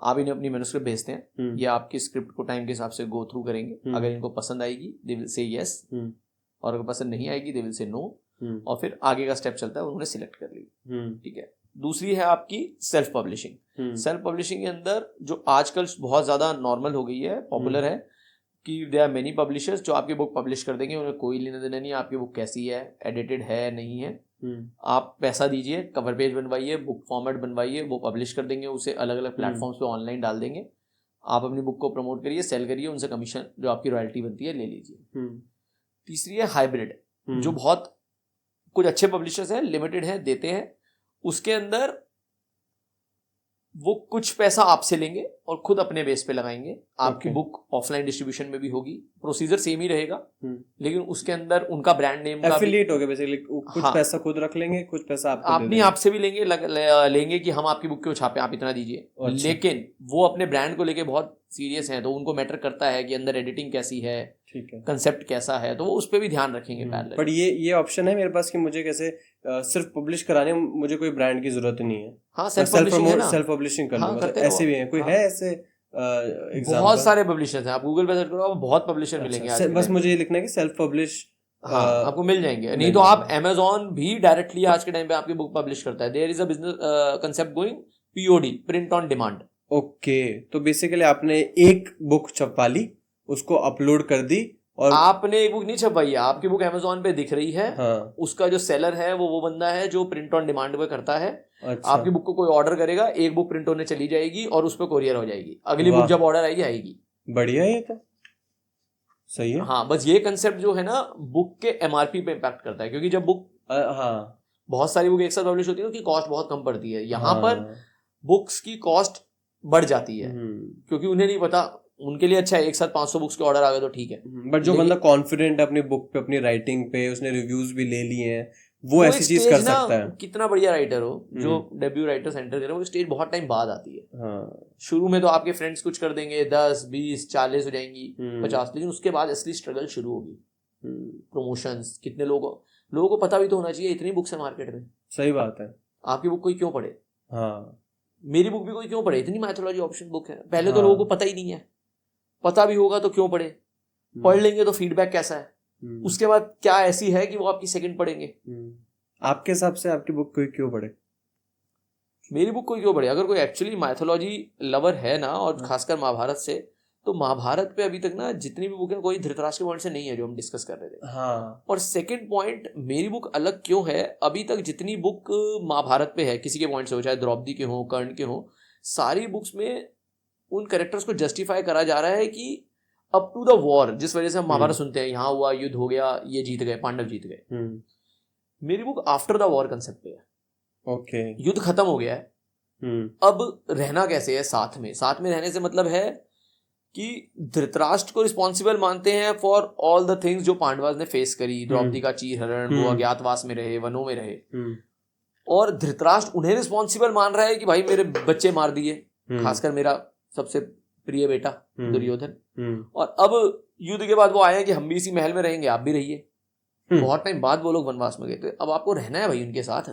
आप इन्हें अपनी मैन्युस्क्रिप्ट भेजते हैं, ये आपकी स्क्रिप्ट को टाइम के हिसाब से गो थ्रू करेंगे। अगर इनको पसंद आएगी दे विल से यस, और अगर पसंद नहीं आएगी दे विल से नो, और फिर आगे का स्टेप चलता है, उन्होंने सिलेक्ट कर ली। ठीक है। दूसरी है आपकी सेल्फ पब्लिशिंग। सेल्फ पब्लिशिंग के अंदर जो आजकल बहुत ज्यादा नॉर्मल हो गई है, पॉपुलर है, कि देयर आर मेनी पब्लिशर्स जो आपकी बुक पब्लिश कर देंगे, उन्हें कोई लेना देना नहीं है आपकी बुक कैसी है, एडिटेड है नहीं है। आप पैसा दीजिए, कवर पेज बनवाइए, बुक फॉर्मेट बनवाइए, वो पब्लिश कर देंगे, उसे अलग अलग प्लेटफॉर्म्स पे ऑनलाइन डाल देंगे। आप अपनी बुक को प्रमोट करिए, सेल करिए, उनसे कमीशन जो आपकी रॉयल्टी बनती है ले लीजिए। तीसरी है हाइब्रिड, जो बहुत कुछ अच्छे पब्लिशर्स हैं, लिमिटेड हैं, देते हैं, उसके अंदर वो कुछ पैसा आपसे लेंगे और खुद अपने बेस पे लगाएंगे। आपकी बुक ऑफलाइन डिस्ट्रीब्यूशन में भी होगी, प्रोसीजर सेम ही रहेगा, लेकिन उसके अंदर उनका ब्रांड नेम का एफिलिएट हो गया बेसिकली। कुछ पैसा खुद रख लेंगे, कुछ पैसा अपनी आपसे भी लेंगे, लेंगे कि हम आपकी बुक क्यों छापे, आप इतना दीजिए। लेकिन वो अपने ब्रांड को लेके बहुत सीरियस हैं, तो उनको मैटर करता है कि अंदर एडिटिंग कैसी है, ठीक है, कंसेप्ट कैसा है, तो वो उस पर भी ध्यान रखेंगे पैरेलल। पर ये ऑप्शन है मेरे पास कि मुझे कैसे सिर्फ पब्लिश कराने, मुझे कोई ब्रांड की जरूरत नहीं है। हाँ, सेल्फ पब्लिशिंग कर लूंगा। ऐसे भी हैं, कोई है ऐसे बहुत सारे पब्लिशर्स हैं, आप गूगल पे सर्च करो, बहुत पब्लिशर मिलेंगे। बस मुझे ये लिखना है कि सेल्फ पब्लिश, हाँ आपको मिल जाएंगे। नहीं तो आप Amazon भी डायरेक्टली आज के टाइम पे आपकी बुक पब्लिश करता है। There is a business concept going, POD, print on demand. Okay, तो बेसिकली आपने एक बुक छपा ली, उसको अपलोड कर दी, और आपने एक बुक नहीं छपवाई है, आपकी बुक Amazon पे दिख रही है। हाँ। उसका जो सेलर है वो बंदा है जो प्रिंट ऑन डिमांड पे करता है। अच्छा। आपकी बुक को कोई ऑर्डर करेगा, एक बुक प्रिंट होने चली जाएगी और उस पर कोरियर हो जाएगी, अगली बुक जब ऑर्डर आएगी आएगी। बढ़िया, ये तो सही है। हाँ, बस ये कंसेप्ट जो है ना बुक के MRP पे इम्पैक्ट करता है, क्योंकि जब बुक हाँ बहुत सारी बुक एक साथ पब्लिश होती है, उसकी कॉस्ट बहुत कम पड़ती है। यहाँ पर बुक्स की कॉस्ट बढ़ जाती है, क्योंकि उन्हें नहीं पता, उनके लिए अच्छा है एक साथ 500 बुक्स के ऑर्डर आ गए तो ठीक है। बट जो बंदा कॉन्फिडेंट है अपनी बुक पे, अपनी राइटिंग पे, उसने रिव्यूज भी ले लिए हैं, वो ऐसी चीज कर सकता है। कितना बढ़िया राइटर हो, जो डेब्यू राइटर सेंटर करे, वो स्टेज बहुत टाइम बाद आती है। हाँ। शुरू में तो आपके फ्रेंड्स कुछ कर देंगे, 10, 20, 40 हो जाएंगी, 50, लेकिन उसके बाद असली स्ट्रगल शुरू होगी। प्रमोशंस, कितने लोगों को पता भी तो होना चाहिए, इतनी बुक्स है मार्केट में। सही बात है। आपकी बुक कोई क्यों पढ़े? हाँ, मेरी बुक भी कोई क्यों पढ़े? इतनी माइथोलॉजी ऑप्शन बुक है। पहले तो लोगों को पता ही नहीं है, पता भी होगा तो क्यों पढ़े? पढ़ लेंगे तो फीडबैक कैसा है, उसके बाद क्या ऐसी है कि वो आपकी सेकंड पढ़ेंगे। आपके हिसाब से आपकी बुक कोई क्यों पढ़े? मेरी बुक कोई क्यों पढ़े? अगर कोई एक्चुअली माइथोलॉजी लवर है ना, और खासकर महाभारत से, तो महाभारत पे अभी तक ना जितनी भी बुक है, कोई धृतराष्ट्र के पॉइंट से नहीं है जो हम डिस्कस कर रहे थे। हाँ। और सेकंड पॉइंट, मेरी बुक अलग क्यों है? अभी तक जितनी बुक महाभारत पे है किसी के पॉइंट से हो, चाहे द्रौपदी के हो, कर्ण के हो, सारी बुक्स में उन कैरेक्टर्स को जस्टिफाई करा जा रहा है कि अप टू द वॉर, जिस वजह से हम महाभारत सुनते हैं, यहाँ हुआ, युद्ध हो गया, ये जीत गए, पांडव जीत गए। मेरी book after the war concept पे है। ओके, युद्ध खत्म हो गया है, अब रहना कैसे है साथ में। साथ में रहने से मतलब है कि धृतराष्ट्र को रिस्पॉन्सिबल मानते हैं फॉर ऑल द थिंग्स जो पांडवास ने फेस करी। द्रौपदी का चीरहरण, वो अज्ञातवास में रहे, वनों में रहे, और धृतराष्ट्र उन्हें रिस्पॉन्सिबल मान रहा है कि भाई मेरे बच्चे मार दिए, खासकर मेरा सबसे प्रिय बेटा दुर्योधन। और अब युद्ध के बाद वो आए हैं कि हम भी इसी महल में रहेंगे, आप भी रहिए। बहुत टाइम बाद वो लोग वनवास में गए, तो अब आपको रहना है भाई उनके साथ।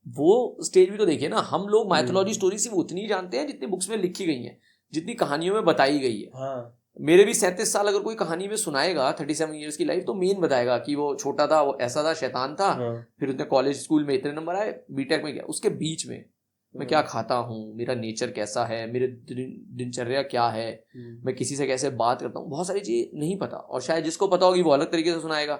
वो स्टेज भी तो देखिए ना। हम लोग माइथोलॉजी स्टोरी सिर्फ उतनी ही जानते हैं जितनी बुक्स में लिखी गई हैं, जितनी कहानियों में बताई गई है। हाँ। मेरे भी 37 साल अगर कोई कहानी में सुनाएगा, 37 ईयर्स की लाइफ, तो मेन बताएगा कि वो छोटा था, वो ऐसा था, शैतान था। हाँ। फिर उसने कॉलेज स्कूल में इतने नंबर आए, बीटेक में गया, उसके बीच में मैं क्या खाता हूँ, मेरा नेचर कैसा है, मेरे दिनचर्या क्या है, मैं किसी से कैसे बात करता हूँ, बहुत सारी चीज नहीं पता। और शायद जिसको पता होगी वो अलग तरीके से सुनाएगा।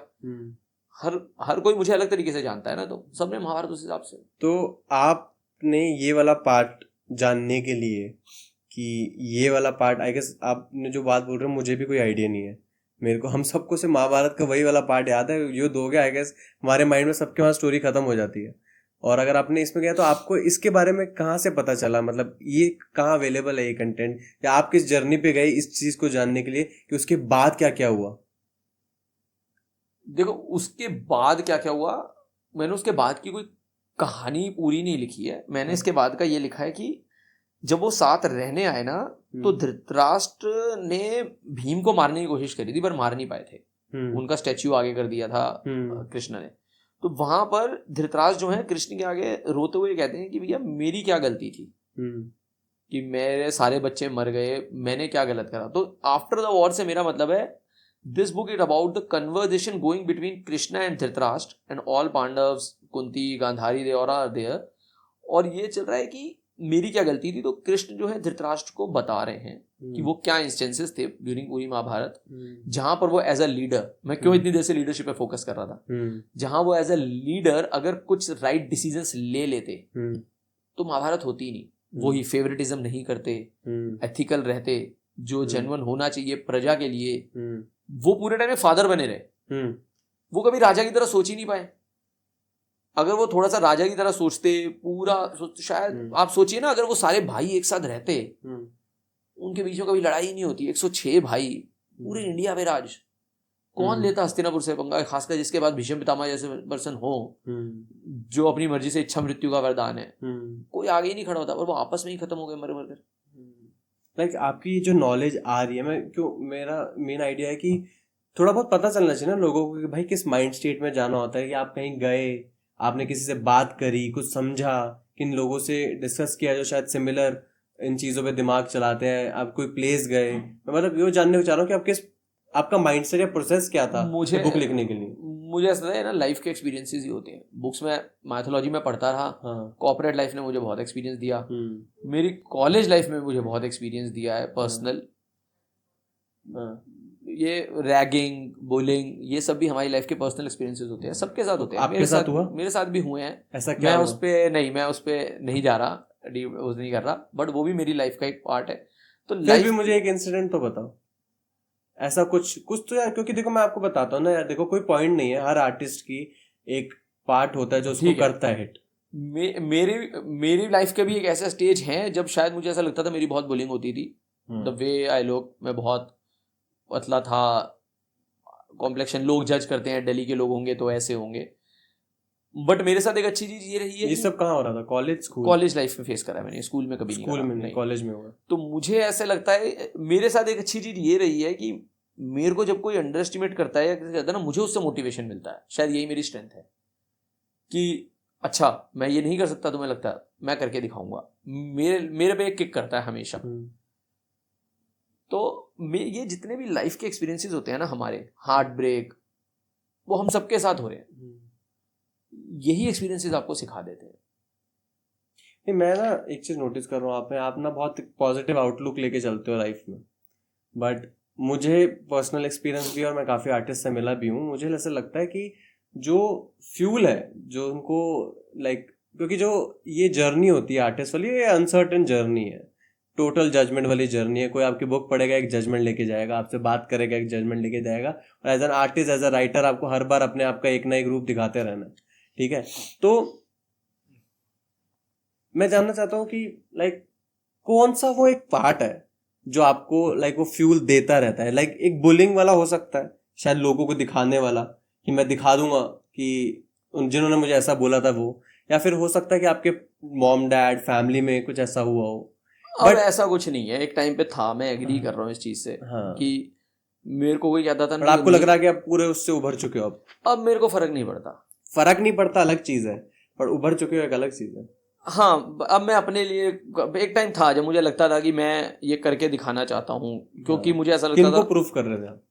हर कोई मुझे अलग तरीके से जानता है ना, तो सबने महाभारत उस हिसाब से। तो आपने ये वाला पार्ट जानने के लिए कि ये वाला पार्ट, आई गेस आपने जो बात बोल रहे हैं मुझे भी कोई आइडिया नहीं है। मेरे को, हम सबको से महाभारत का वही वाला पार्ट याद है, युद्ध हो गया, आई गेस हमारे माइंड में सबके वहाँ स्टोरी खत्म हो जाती है। और अगर आपने इसमें गया तो आपको इसके बारे में कहाँ से पता चला, मतलब ये कहाँ अवेलेबल है ये कंटेंट, या आप किस जर्नी पे गए इस चीज को जानने के लिए कि उसके बाद क्या क्या हुआ? देखो उसके बाद क्या क्या हुआ, मैंने उसके बाद की कोई कहानी पूरी नहीं लिखी है। मैंने इसके बाद का ये लिखा है कि जब वो साथ रहने आए ना, तो धृतराष्ट्र ने भीम को मारने की कोशिश करी थी पर मार नहीं पाए थे। उनका स्टैच्यू आगे कर दिया था कृष्ण ने। तो वहां पर धृतराष्ट्र जो है कृष्ण के आगे रोते हुए कहते हैं कि भैया मेरी क्या गलती थी कि मेरे सारे बच्चे मर गए, मैंने क्या गलत करा। तो आफ्टर द वॉर से मेरा मतलब है this book is about the conversation going between Krishna and Dhritarashtra and all Pandavs, Kunti, Gandhari, they are there. और ये चल रहा है कि मेरी क्या गलती थी। तो कृष्ण जो है धृतराष्ट्र को बता रहे हैं कि वो क्या इंस्टेंसेस थे ड्यूरिंग पूरी महाभारत जहां पर वो एज अ लीडर, मैं क्यों इतनी देर से लीडरशिप पे फोकस कर रहा था, जहां वो एज अ लीडर अगर कुछ राइट डिसीजंस ले लेते तो महाभारत होती ही नहीं। वो ही फेवरेटिज्म नहीं करते, एथिकल रहते, जो जेन्युइन होना चाहिए प्रजा के लिए, वो पूरे टाइम में फादर बने रहे। वो कभी राजा की तरह सोच ही नहीं पाए। अगर वो थोड़ा सा राजा की तरह सोचते पूरा शायद आप सोचिए ना, अगर वो सारे भाई एक साथ रहते, उनके बीच में कभी लड़ाई नहीं होती। 106 भाई पूरे इंडिया में राज, कौन लेता हस्तिनापुर से पंगा, खासकर जिसके बाद भीष्म पितामह जैसे पर्सन हो जो अपनी मर्जी से इच्छा मृत्यु का वरदान है, कोई आगे ही नहीं खड़ा होता और वो आपस में ही खत्म हो गए मर मर कर। लाइक आपकी जो नॉलेज आ रही है, मैं क्यों, मेरा मेन आइडिया है कि थोड़ा बहुत पता चलना चाहिए ना लोगों को कि भाई किस माइंड स्टेट में जाना होता है, कि आप कहीं गए, आपने किसी से बात करी, कुछ समझा, किन लोगों से डिस्कस किया जो शायद सिमिलर इन चीज़ों पे दिमाग चलाते हैं, आप कोई प्लेस गए। मैं मतलब ये जानने को चाह रहा हूँ कि आप किस, आपका माइंडसेट या प्रोसेस क्या था मुझे बुक लिखने के लिए? मुझे ऐसा है ना, लाइफ के एक्सपीरियंसेस ही होते हैं। बुक्स में माइथोलॉजी में पढ़ता रहा, कॉर्पोरेट लाइफ ने मुझे बहुत एक्सपीरियंस दिया, मेरी कॉलेज लाइफ में मुझे बहुत एक्सपीरियंस दिया है पर्सनल। ये रैगिंग, बुलिंग, ये सब भी हमारी लाइफ के पर्सनल एक्सपीरियंसेस होते हैं, सबके साथ होते हैं। आपके साथ हुआ? मेरे साथ भी हुए हैं। ऐसा क्या? मैं उस पे नहीं जा रहा, नहीं कर रहा, बट वो भी मेरी लाइफ का एक पार्ट है। तो लाइफ भी मुझे एक इंसिडेंट तो बताओ ऐसा कुछ तो यार, क्योंकि देखो मैं आपको बताता हूँ ना यार, देखो कोई पॉइंट नहीं है, हर आर्टिस्ट की एक पार्ट होता है जो उसको करता है हिट। मेरी लाइफ का भी एक ऐसा स्टेज है जब शायद मुझे ऐसा लगता था मेरी बहुत बुलिंग होती थी। द वे आई लुक, मैं बहुत पतला था, कॉम्प्लेक्शन लोग जज करते हैं, दिल्ली के लोग होंगे तो ऐसे होंगे। बट मेरे साथ एक अच्छी चीज ये रही है, ये सब कहाँ हो रहा था? कॉलेज लाइफ में फेस करा मैंने, स्कूल में कभी नहीं करा। स्कूल में नहीं, कॉलेज में हुआ। तो मुझे ऐसे लगता है मेरे साथ एक अच्छी चीज ये रही है कि मेरे को जब कोई अंडर एस्टिमेट करता है या किसी कहता है ना, मुझे उससे मोटिवेशन मिलता है। शायद यही मेरी स्ट्रेंथ है कि अच्छा मैं ये नहीं कर सकता, तुम्हें लगता है मैं करके दिखाऊंगा, मेरे पे एक किक करता है हमेशा। तो ये जितने भी लाइफ के एक्सपीरियंसेस होते हैं ना हमारे, हार्ट ब्रेक, वो हम सबके साथ हो रहे हैं। यही एक्सपीरियंसेस आपको सिखा देते हैं। नहीं, मैं ना एक चीज नोटिस कर रहा हूँ, आप ना बहुत पॉजिटिव आउटलुक लेके चलते हो लाइफ में, बट मुझे पर्सनल एक्सपीरियंस भी और मैं काफ़ी आर्टिस्ट से मिला भी हूँ, मुझे ऐसा लगता है कि जो फ्यूल है जो उनको लाइक, क्योंकि जो ये जर्नी होती है आर्टिस्ट वाली, ये अनसर्टेन जर्नी है, टोटल जजमेंट वाली जर्नी है। कोई आपकी बुक पढ़ेगा एक जजमेंट लेके जाएगा, आपसे बात करेगा एक जजमेंट लेके जाएगा, और as an artist, as a writer, आपको हर बार अपने आप का एक ना एक रूप दिखाते रहना है। ठीक है, तो मैं जानना चाहता हूँ कि लाइक कौन सा वो एक पार्ट है जो आपको लाइक वो फ्यूल देता रहता है? लाइक एक बुलिंग वाला हो सकता है शायद, लोगों को दिखाने वाला कि मैं दिखा दूंगा कि जिन्होंने मुझे ऐसा बोला था वो, या फिर हो सकता है कि आपके मॉम डैड फैमिली में कुछ ऐसा हुआ हो। अब ऐसा कुछ नहीं है, एक टाइम पे था, मैं एग्री कर रहा हूँ इस चीज से कि मेरे को कोई कहता था ना, आपको लग रहा है कि आप पूरे उससे उभर चुके हो अब मेरे को फर्क नहीं पड़ता। फर्क नहीं पड़ता अलग चीज है, पर उभर चुके हो एक अलग चीज है। हाँ, अब मैं अपने लिए, एक टाइम था जब मुझे लगता था कि मैं ये करके दिखाना चाहता हूँ, क्योंकि मुझे ऐसा लगता था। किनको प्रूफ कर रहे थे आप?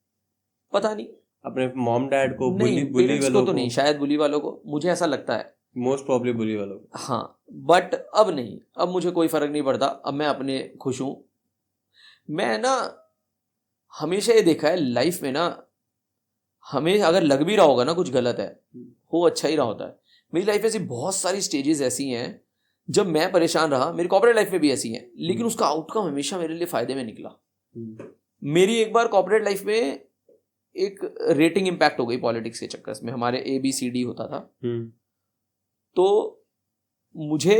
पता नहीं, अपने मॉम डैड को? बुली वालों को तो नहीं, शायद बुली वालों को, मुझे ऐसा लगता है मोस्ट प्रॉब्ली बुली वालों को। हाँ, बट अब नहीं, अब मुझे कोई फर्क नहीं पड़ता, अब मैं अपने खुश हूँ। मैं ना हमेशा ये देखा है लाइफ में ना, हमें अगर लग भी रहा होगा ना कुछ गलत है, वो अच्छा ही रहा होता है। मेरी लाइफ ऐसी बहुत सारी स्टेजेस ऐसी हैं जब मैं परेशान रहा, मेरी कॉर्पोरेट लाइफ में भी ऐसी है, लेकिन उसका आउटकम हमेशा मेरे लिए फायदे में निकला। मेरी एक बार कॉर्पोरेट लाइफ में एक रेटिंग इम्पैक्ट हो गई पॉलिटिक्स के चक्कर में, हमारे ABCD होता था। तो मुझे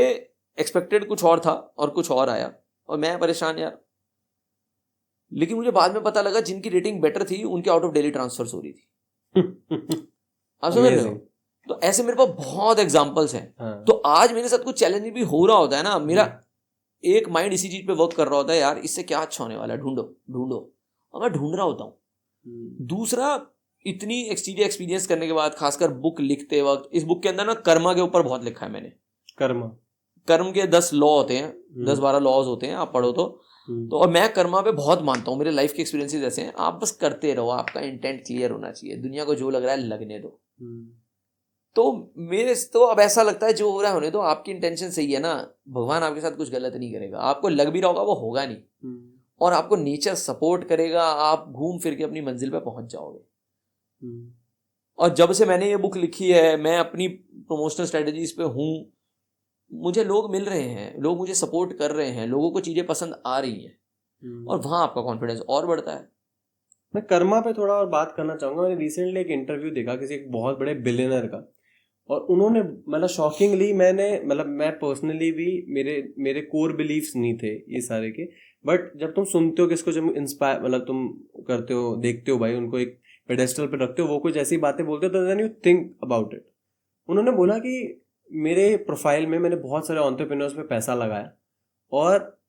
एक्सपेक्टेड कुछ और था और कुछ और आया और मैं परेशान यार। लेकिन मुझे बाद में पता लगा जिनकी रेटिंग बेटर थी उनके आउट ऑफ डेली ट्रांसफर्स हो रही थी। आप समझ रहे हो? तो ऐसे मेरे पास बहुत एग्जांपल्स हैं। हाँ. तो आज मेरे साथ कुछ चैलेंजिंग भी हो रहा होता है ना, मेरा एक माइंड इसी चीज पे वर्क कर रहा होता है, यार इससे क्या अच्छा होने वाला है, ढूंढो ढूंढो, और मैं ढूंढ रहा होता हूँ। दूसरा, इतनी एक्सपीरियंस करने के बाद, खासकर बुक लिखते वक्त, इस बुक के अंदर ना कर्मा के ऊपर बहुत लिखा है मैंने। कर्म के 10 लॉ होते हैं, 10-12 लॉज होते हैं, आप पढ़ो तो और मैं कर्मा पे बहुत मानता हूँ। मेरे लाइफ के एक्सपीरियंसेस ऐसे हैं, आप बस करते रहो, आपका इंटेंट क्लियर होना चाहिए, दुनिया को जो लग रहा है लगने दो। तो मेरे तो अब ऐसा लगता है जो हो रहा है होने दो, आपकी इंटेंशन सही है ना, भगवान आपके साथ कुछ गलत नहीं करेगा। आपको लग भी रहा होगा वो होगा नहीं, और आपको नेचर सपोर्ट करेगा, आप घूम फिर के अपनी मंजिल पे पहुंच जाओगे। और जब से मैंने ये बुक लिखी है, मैं अपनी प्रमोशनल स्ट्रेटजीज पे हूँ, मुझे लोग मिल रहे हैं, लोग मुझे सपोर्ट कर रहे हैं, लोगों को चीजें पसंद आ रही हैं, और वहां आपका कॉन्फिडेंस और बढ़ता है। मैं कर्मा पे थोड़ा और बात करना चाहूंगा। मैंने रिसेंटली एक इंटरव्यू देखा किसी एक बहुत बड़े बिलियनर का, और उन्होंने मतलब शॉकिंगली, मैं पर्सनली भी, मेरे कोर बिलीफ्स नहीं थे ये सारे के, बट जब तुम सुनते हो किसको, जब इंस्पायर मतलब तुम करते हो, देखते हो भाई उनको एक पेडेस्टल पे रखते हो, वो कुछ ऐसी बातें बोलते हो, तो then you think about it. उन्होंने बोला कि मेरे प्रोफाइल में मैंने बहुत सारे एंटरप्रेन्योर्स पे पैसा लगाया, और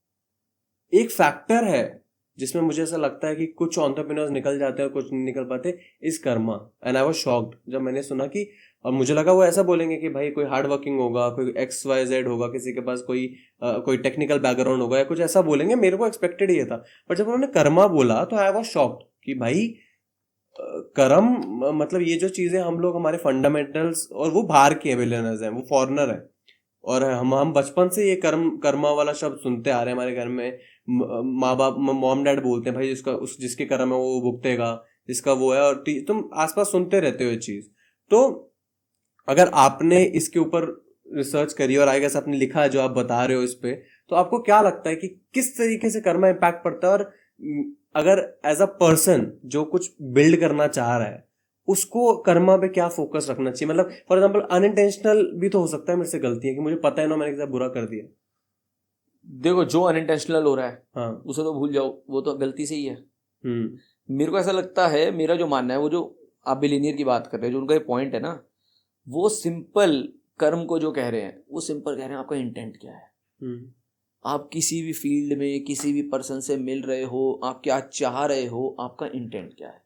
एक फैक्टर है जिसमें मुझे ऐसा लगता है कि कुछ एंटरप्रेन्योर्स निकल जाते हैं और कुछ नहीं निकल पाते, is Karma. And I was shocked जब मैंने सुना कि, और मुझे लगा वो ऐसा बोलेंगे कि भाई कोई हार्ड वर्किंग होगा, कोई XYZ होगा, किसी के पास कोई टेक्निकल बैकग्राउंड होगा, या कुछ ऐसा बोलेंगे। मेरे को एक्सपेक्टेड ये था, पर जब उन्होंने कर्मा बोला तो आई वाज शॉक्ड कि भाई कर्म मतलब ये जो चीजें हम लोग, हमारे फंडामेंटल्स, और वो बाहर के बिलियनर्स हैं, वो फॉरेनर हैं, और हम बचपन से ये कर्मा वाला शब्द सुनते आ रहे हैं। हमारे घर में माँ बाप, मॉम डैड बोलते हैं भाई जिसके कर्म है वो भुगतेगा, जिसका वो है, और तुम आसपास सुनते रहते हो ये चीज। तो अगर आपने इसके ऊपर रिसर्च करी और आई गेस आपने लिखा है जो आप बता रहे हो इस पे, तो आपको क्या लगता है कि किस तरीके से कर्मा इम्पैक्ट पड़ता है, और अगर एज अ पर्सन जो कुछ बिल्ड करना चाह रहा है उसको कर्मा पे क्या फोकस रखना चाहिए? मतलब फॉर एग्जांपल अनइंटेंशनल भी तो हो सकता है मेरे से गलती है कि मुझे पता है ना मैंने किसी बुरा कर दिया। देखो, जो अनइंटेंशनल हो रहा है हाँ, उसे तो भूल जाओ, वो तो गलती से ही है। मेरे को ऐसा लगता है, मेरा जो मानना है, वो जो आप बिलीनियर की बात कर रहे हो, जो उनका ये पॉइंट है ना, वो सिंपल कर्म को जो कह रहे हैं, वो सिंपल कह रहे हैं आपका इंटेंट क्या है। आप किसी भी फील्ड में किसी भी पर्सन से मिल रहे हो, आप क्या चाह रहे हो, आपका इंटेंट क्या है,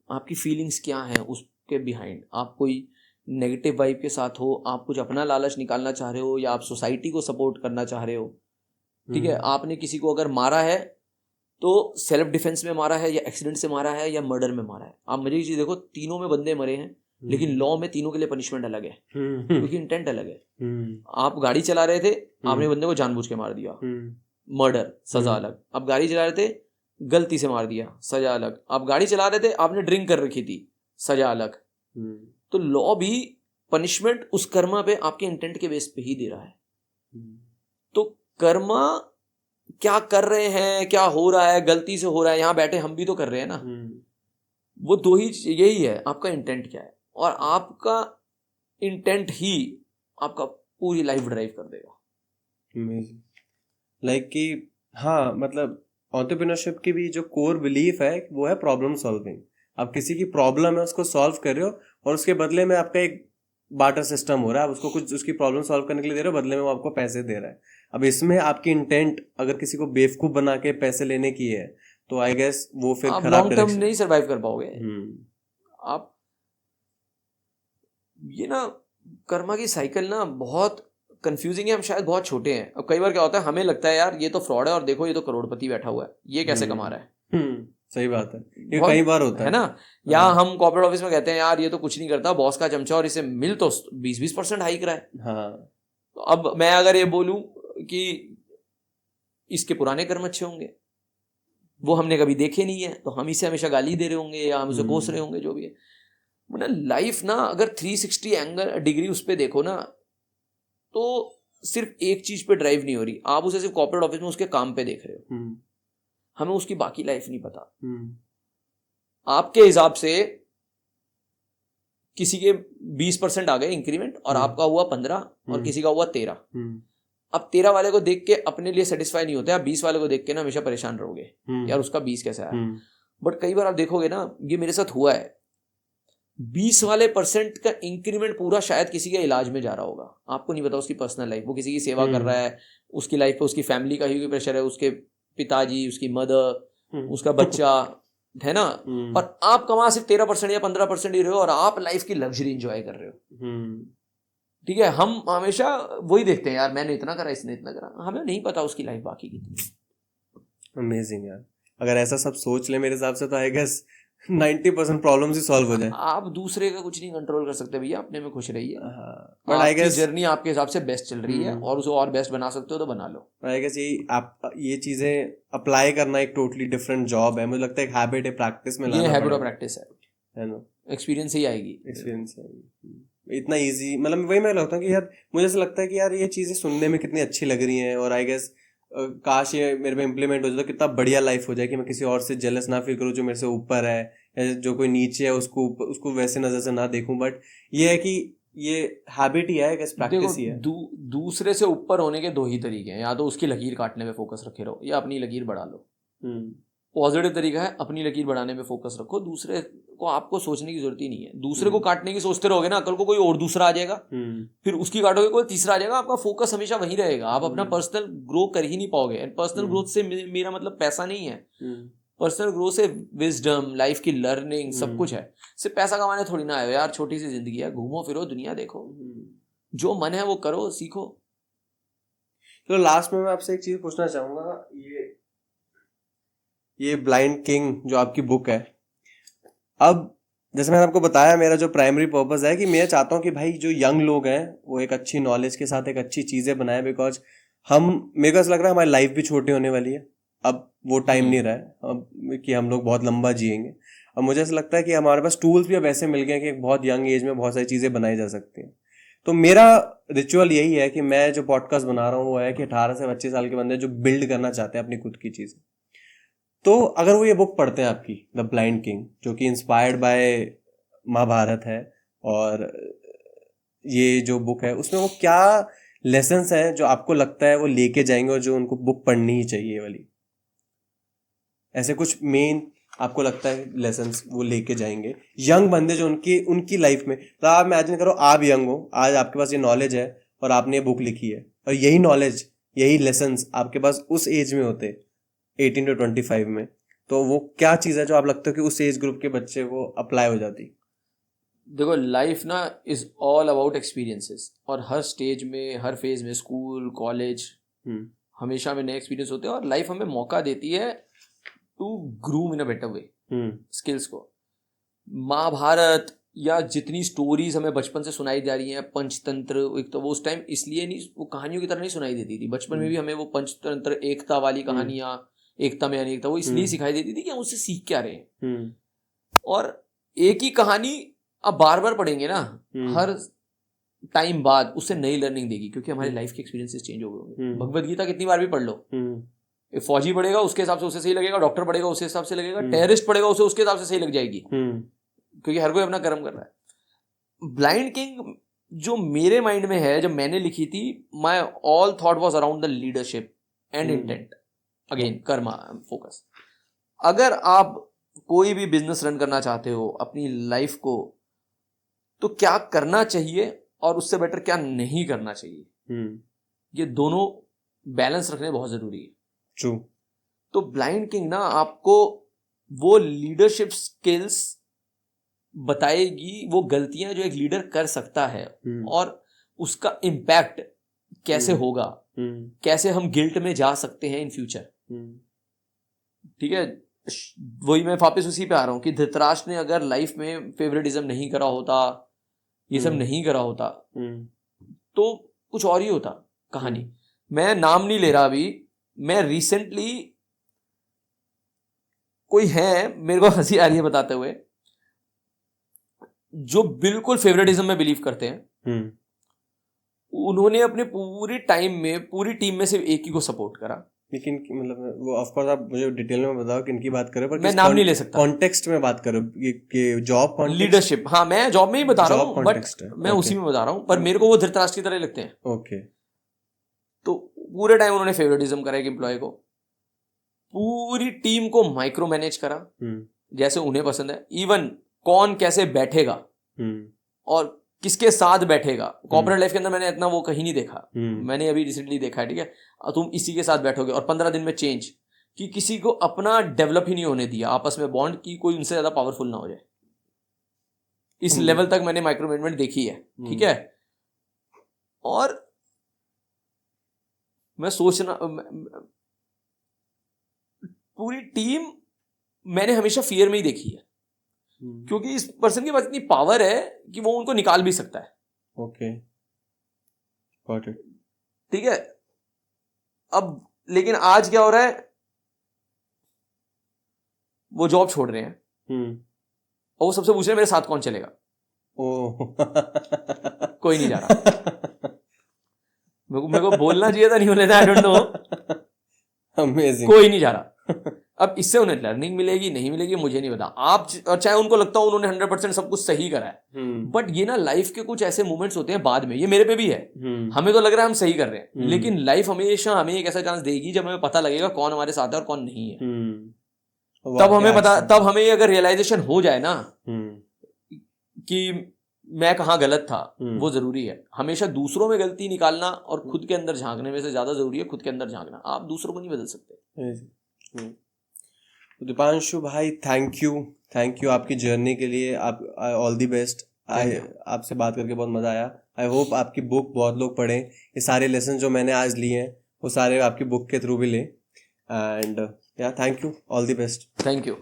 आपकी फीलिंग्स क्या है उसके बिहाइंड। आप कोई नेगेटिव वाइब के साथ हो, आप कुछ अपना लालच निकालना चाह रहे हो, या आप सोसाइटी को सपोर्ट करना चाह रहे हो। ठीक है, आपने किसी को अगर मारा है तो सेल्फ डिफेंस में मारा है, या एक्सीडेंट से मारा है, या मर्डर में मारा है। आप मुझे ये चीज देखो, तीनों में बंदे मरे हैं, लेकिन लॉ में तीनों के लिए पनिशमेंट अलग है, क्योंकि इंटेंट अलग है। आप गाड़ी चला रहे थे, आपने बंदे को जानबूझ के मार दिया, मर्डर, सजा अलग। आप गाड़ी चला रहे थे, गलती से मार दिया, सजा अलग। आप गाड़ी चला रहे थे, आपने ड्रिंक कर रखी थी, सजा अलग। तो लॉ भी पनिशमेंट उस कर्मा पे, आपके इंटेंट के बेस पे ही दे रहा है। तो कर्मा क्या कर रहे हैं, क्या हो रहा है, गलती से हो रहा है, यहां बैठे हम भी तो कर रहे हैं ना। वो दो ही, यही है, आपका इंटेंट क्या है, और आपका इंटेंट ही आपका पूरी लाइफ ड्राइव कर देगा। लाइक कि हाँ, मतलब एंटरप्रेन्योरशिप की भी जो कोर बिलीफ है वो है प्रॉब्लम सॉल्विंग। आप किसी की प्रॉब्लम है उसको सॉल्व कर रहे हो, और उसके बदले में आपका एक बार्टर सिस्टम हो रहा है। आप उसको कुछ उसकी प्रॉब्लम सॉल्व करने के लिए दे रहे हो, बदले में वो आपको पैसे दे रहा है। अब इसमें आपकी इंटेंट अगर किसी को बेवकूफ बना के पैसे लेने की है, तो आई गेस वो फिर आप खराब लॉन्ग टर्म नहीं सर्वाइव कर पाओगे। आप ये ना, कर्मा की साइकिल ना बहुत कंफ्यूजिंग है। हम शायद बहुत छोटे हैं। अब कई बार क्या होता है, हमें लगता है यार ये तो फ्रॉड है, और देखो ये तो करोड़पति बैठा हुआ है, ये कैसे कमा रहा है। सही बात है, ये कई बार होता है ना। या हम कॉर्पोरेट ऑफिस में कहते हैं यार ये तो कुछ नहीं करता, बॉस का चमचा, और इसे मिल तो 20-20% हाइक रहा है। तो अब मैं अगर ये बोलूं कि इसके पुराने कर्म अच्छे होंगे, वो हमने कभी देखे नहीं है, तो हम इसे हमेशा गाली दे रहे होंगे, या हम उसे कोस रहे होंगे, जो भी है। मतलब लाइफ ना, अगर 360 डिग्री उस पर देखो ना, तो सिर्फ एक चीज पे ड्राइव नहीं हो रही। आप उसे सिर्फ कॉर्पोरेट ऑफिस में उसके काम पे देख रहे हो, हमें उसकी बाकी लाइफ नहीं पता। आपके हिसाब से किसी के 20% आ गए इंक्रीमेंट और आपका हुआ 15 और किसी का हुआ 13। अब 13 वाले को देख के अपने लिए सेटिस्फाई नहीं होते, आप 20 वाले को देख के ना हमेशा परेशान रहोगे यार उसका 20 कैसे आया। बट कई बार आप देखोगे ना, ये मेरे साथ हुआ है, 20 वाले % का इंक्रीमेंट पूरा शायद किसी के इलाज में जा रहा होगा, आपको नहीं पता उसकी पर्सनल लाइफ, वो किसी की सेवा कर रहा है, उसकी लाइफ पे उसकी फैमिली का ही प्रेशर है, उसके पिताजी, उसकी मदर, उसका बच्चा है ना, और आप कमा सिर्फ 13% या 15% ही रहे हो और आप लाइफ की लग्जरी एंजॉय कर रहे हो। ठीक है, हम हमेशा वही देखते हैं यार, मैंने इतना करा, इसने इतना करा, हमें नहीं पता उसकी लाइफ बाकी कितनी। अमेजिंग यार, अगर ऐसा सब सोच ले मेरे हिसाब से तो आई गेस 90% प्रॉब्लम्स ही सॉल्व हो जाए। आप दूसरे का कुछ नहीं कंट्रोल कर सकते भैया, अपने में खुश रहिए। बट आई गेस जर्नी आपके हिसाब से बेस्ट चल रही है और उसे और बेस्ट बना सकते हो तो बना लो। आई गेस ये चीजें अप्लाई करना एक टोटली डिफरेंट जॉब है, मुझे लगता है एक हैबिट है, प्रैक्टिस में लाना, ये हैबिट और प्रैक्टिस है ना, एक्सपीरियंस ही आएगी, एक्सपीरियंस आएगी। इतना इजी, मतलब वही मैं लगता हूँ कि यार मुझे ऐसा लगता है कि यार ये चीजें सुनने में कितनी अच्छी लग रही हैं और आई गेस काश ये मेरे पे इम्प्लीमेंट हो जाए तो कितना बढ़िया लाइफ हो जाए कि मैं किसी और से जेलस ना फील करूँ जो मेरे से ऊपर है, या जो कोई नीचे है उसको वैसे नजर से ना देखूं। बट ये है कि ये हैबिट ही है, प्रैक्टिस ही है। दूसरे से ऊपर होने के दो ही तरीके हैं, या तो उसकी लकीर काटने पे फोकस रखे रहो या अपनी लकीर बढ़ा लो। पॉजिटिव तरीका है अपनी लकीर बढ़ाने पे फोकस रखो, दूसरे को आपको सोचने की जरूरत ही नहीं है। दूसरे को काटने की सोचते रहोगे ना, कल को कोई और दूसरा आ जाएगा, फिर उसकी काटोगे कोई तीसरा आ जाएगा, आपका फोकस हमेशा वहीं रहेगा, आप अपना पर्सनल ग्रो कर ही नहीं पाओगे। एंड पर्सनल ग्रोथ से मेरा मतलब पैसा नहीं है, पर्सनल ग्रोथ से विजडम, लाइफ की लर्निंग, सब कुछ है। सिर्फ पैसा कमाने थोड़ी ना आए यार, छोटी सी जिंदगी है, घूमो फिरो, दुनिया देखो, जो मन है वो करो, सीखो। तो लास्ट में मैं आपसे एक चीज पूछना चाहूंगा, ये ब्लाइंड किंग जो आपकी बुक है, अब जैसे मैंने आपको बताया मेरा जो प्राइमरी पर्पस है कि मैं चाहता हूँ कि भाई जो यंग लोग हैं वो एक अच्छी नॉलेज के साथ एक अच्छी चीजें बनाए, बिकॉज मेरे को ऐसा लग रहा है हमारी लाइफ भी छोटी होने वाली है, अब वो टाइम नहीं रहा है अब कि हम लोग बहुत लंबा जिएंगे। अब मुझे ऐसा लगता है कि हमारे पास टूल्स भी अब ऐसे मिल गए हैं कि एक बहुत यंग एज में बहुत सारी चीजें बनाई जा सकती हैं। तो मेरा रिचुअल यही है कि मैं जो पॉडकास्ट बना रहा हूँ वो है कि 18 से 25 साल के बंदे जो बिल्ड करना चाहते हैं अपनी खुद की चीजें, तो अगर वो ये बुक पढ़ते हैं आपकी द ब्लाइंड किंग, जो कि इंस्पायर्ड बाय महाभारत है, और ये जो बुक है उसमें वो क्या लेसन्स हैं जो आपको लगता है वो लेके जाएंगे और जो उनको बुक पढ़नी ही चाहिए वाली, ऐसे कुछ मेन आपको लगता है लेसन्स वो लेके जाएंगे यंग बंदे जो उनकी लाइफ में। तो आप इमेजिन करो आप यंग हो, आज आपके पास ये नॉलेज है और आपने ये बुक लिखी है, और यही नॉलेज यही लेसन्स आपके पास उस एज में होते 18 to 25 में, तो वो क्या चीज़ है जो आप लगता है कि उस एज ग्रुप के बच्चे को अप्लाई हो जाती? देखो लाइफ ना इज ऑल अबाउट एक्सपीरियंसेस, और हर स्टेज में, हर फेज में, स्कूल, कॉलेज, हमेशा में नए एक्सपीरियंस होते हैं, और लाइफ हमें मौका देती है to groom in a better way skills को। महाभारत या जितनी स्टोरीज हमें बचपन से सुनाई जा रही हैं, पंचतंत्र, एक तो वो उस टाइम इसलिए नहीं, वो कहानियों की तरह नहीं सुनाई देती थी, बचपन में भी हमें वो पंचतंत्र, एकता वाली कहानियां, एकता में अनेकता, वो इसलिए सिखाई देती थी कि हम उससे सीख क्या रहे हैं। और एक ही कहानी अब बार बार पढ़ेंगे ना, हर टाइम बाद उससे नई लर्निंग देगी, क्योंकि हमारी लाइफ के एक्सपीरियंसेस चेंज हो गए होंगे। भगवद गीता कितनी बार भी पढ़ लो, फौजी पढ़ेगा उसके हिसाब से उसे सही लगेगा, डॉक्टर पढ़ेगा उसके हिसाब से लगेगा, टेररिस्ट पढ़ेगा उसे उसके हिसाब से सही लग जाएगी, क्योंकि हर कोई अपना कर्म कर रहा है। ब्लाइंड किंग जो मेरे माइंड में है, जब मैंने लिखी थी, my all thought was around the leadership and intent, again Karma focus. अगर आप कोई भी बिजनेस रन करना चाहते हो अपनी लाइफ को, तो क्या करना चाहिए और उससे बेटर क्या नहीं करना चाहिए, ये दोनों बैलेंस रखने बहुत जरूरी है। ट्रू। तो ब्लाइंड किंग ना आपको वो लीडरशिप स्किल्स बताएगी, वो गलतियां जो एक लीडर कर सकता है और उसका इम्पैक्ट कैसे होगा, कैसे हम गिल्ट में जा सकते हैं इन फ्यूचर। ठीक है, वही मैं वापस उसी पे आ रहा हूं कि धृतराष्ट्र ने अगर लाइफ में फेवरेटिज्म नहीं करा होता, ये सब नहीं करा होता, तो कुछ और ही होता कहानी। मैं नाम नहीं ले रहा अभी, मैं रिसेंटली, कोई है, मेरे को हंसी आ रही है बताते हुए, जो बिल्कुल फेवरेटिज्म में बिलीव करते हैं। उन्होंने अपने पूरी टाइम में पूरी टीम में सिर्फ एक ही को सपोर्ट करा, लेकिन मतलब वो ऑफ कोर्स आप मुझे डिटेल में बताओ किनकी बात करो, पर मैं नाम नहीं ले सकता। कॉन्टेक्स्ट में बात करो कि जॉब कॉन्टेक्स्ट, लीडरशिप, हाँ मैं जॉब में ही बता रहा हूँ, बट context है, मैं okay. उसी में बता रहा हूँ, पर मेरे को वो धृतराष्ट्र की तरह लगते हैं। ओके। तो पूरे टाइम उन्होंने फेवरेटिज्म करा एक एम्प्लॉय को, पूरी टीम को माइक्रो मैनेज करा जैसे उन्हें पसंद है, इवन कौन कैसे बैठेगा और किसके साथ बैठेगा। कॉर्पोरेट लाइफ के अंदर मैंने इतना वो कहीं नहीं देखा, मैंने अभी रिसेंटली देखा है, ठीक है, तुम इसी के साथ बैठोगे और 15 दिन में चेंज, कि किसी को अपना डेवलप ही नहीं होने दिया आपस में बॉन्ड, की कोई उनसे ज्यादा पावरफुल ना हो जाए। इस लेवल तक मैंने माइक्रो मैनेजमेंट देखी है, ठीक है। और मैं सोचना, पूरी टीम मैंने हमेशा फियर में ही देखी है, क्योंकि इस पर्सन के पास इतनी पावर है कि वो उनको निकाल भी सकता है। Okay, got it. ठीक है, अब लेकिन आज क्या हो रहा है, वो जॉब छोड़ रहे हैं और वो सबसे पूछ रहे हैं मेरे साथ कौन चलेगा। कोई नहीं जा रहा। मेरे को बोलना चाहिए था, नहीं बोलना था, आई डोंट नो। अमेजिंग। कोई नहीं जा रहा। अब इससे उन्हें लर्निंग मिलेगी नहीं मिलेगी मुझे नहीं पता, आप और चाहे उनको लगता हो उन्होंने 100% सब कुछ सही करा है, बट ये ना लाइफ के कुछ ऐसे मोमेंट्स होते हैं बाद में, ये मेरे पे भी है, हमें तो लग रहा है हम सही कर रहे हैं, लेकिन लाइफ हमेशा हमें एक ऐसा चांस देगी जब हमें पता लगेगा कौन हमारे साथ है और कौन नहीं है। तब हमें पता, तब हमें अगर रियलाइजेशन हो जाए ना कि मैं कहाँ गलत था, वो जरूरी है। हमेशा दूसरों में गलती निकालना और खुद के अंदर झांकने में से ज्यादा जरूरी है खुद के अंदर झांकना। आप दूसरों को नहीं बदल सकते। दीपांशु भाई, थैंक यू आपकी जर्नी के लिए। आप ऑल दी बेस्ट। आपसे बात करके बहुत मजा आया। आई होप आपकी बुक बहुत लोग पढ़ें, ये सारे लेसन जो मैंने आज लिए हैं वो सारे आपकी बुक के थ्रू भी लें। एंड या thank you, all the best. Thank you.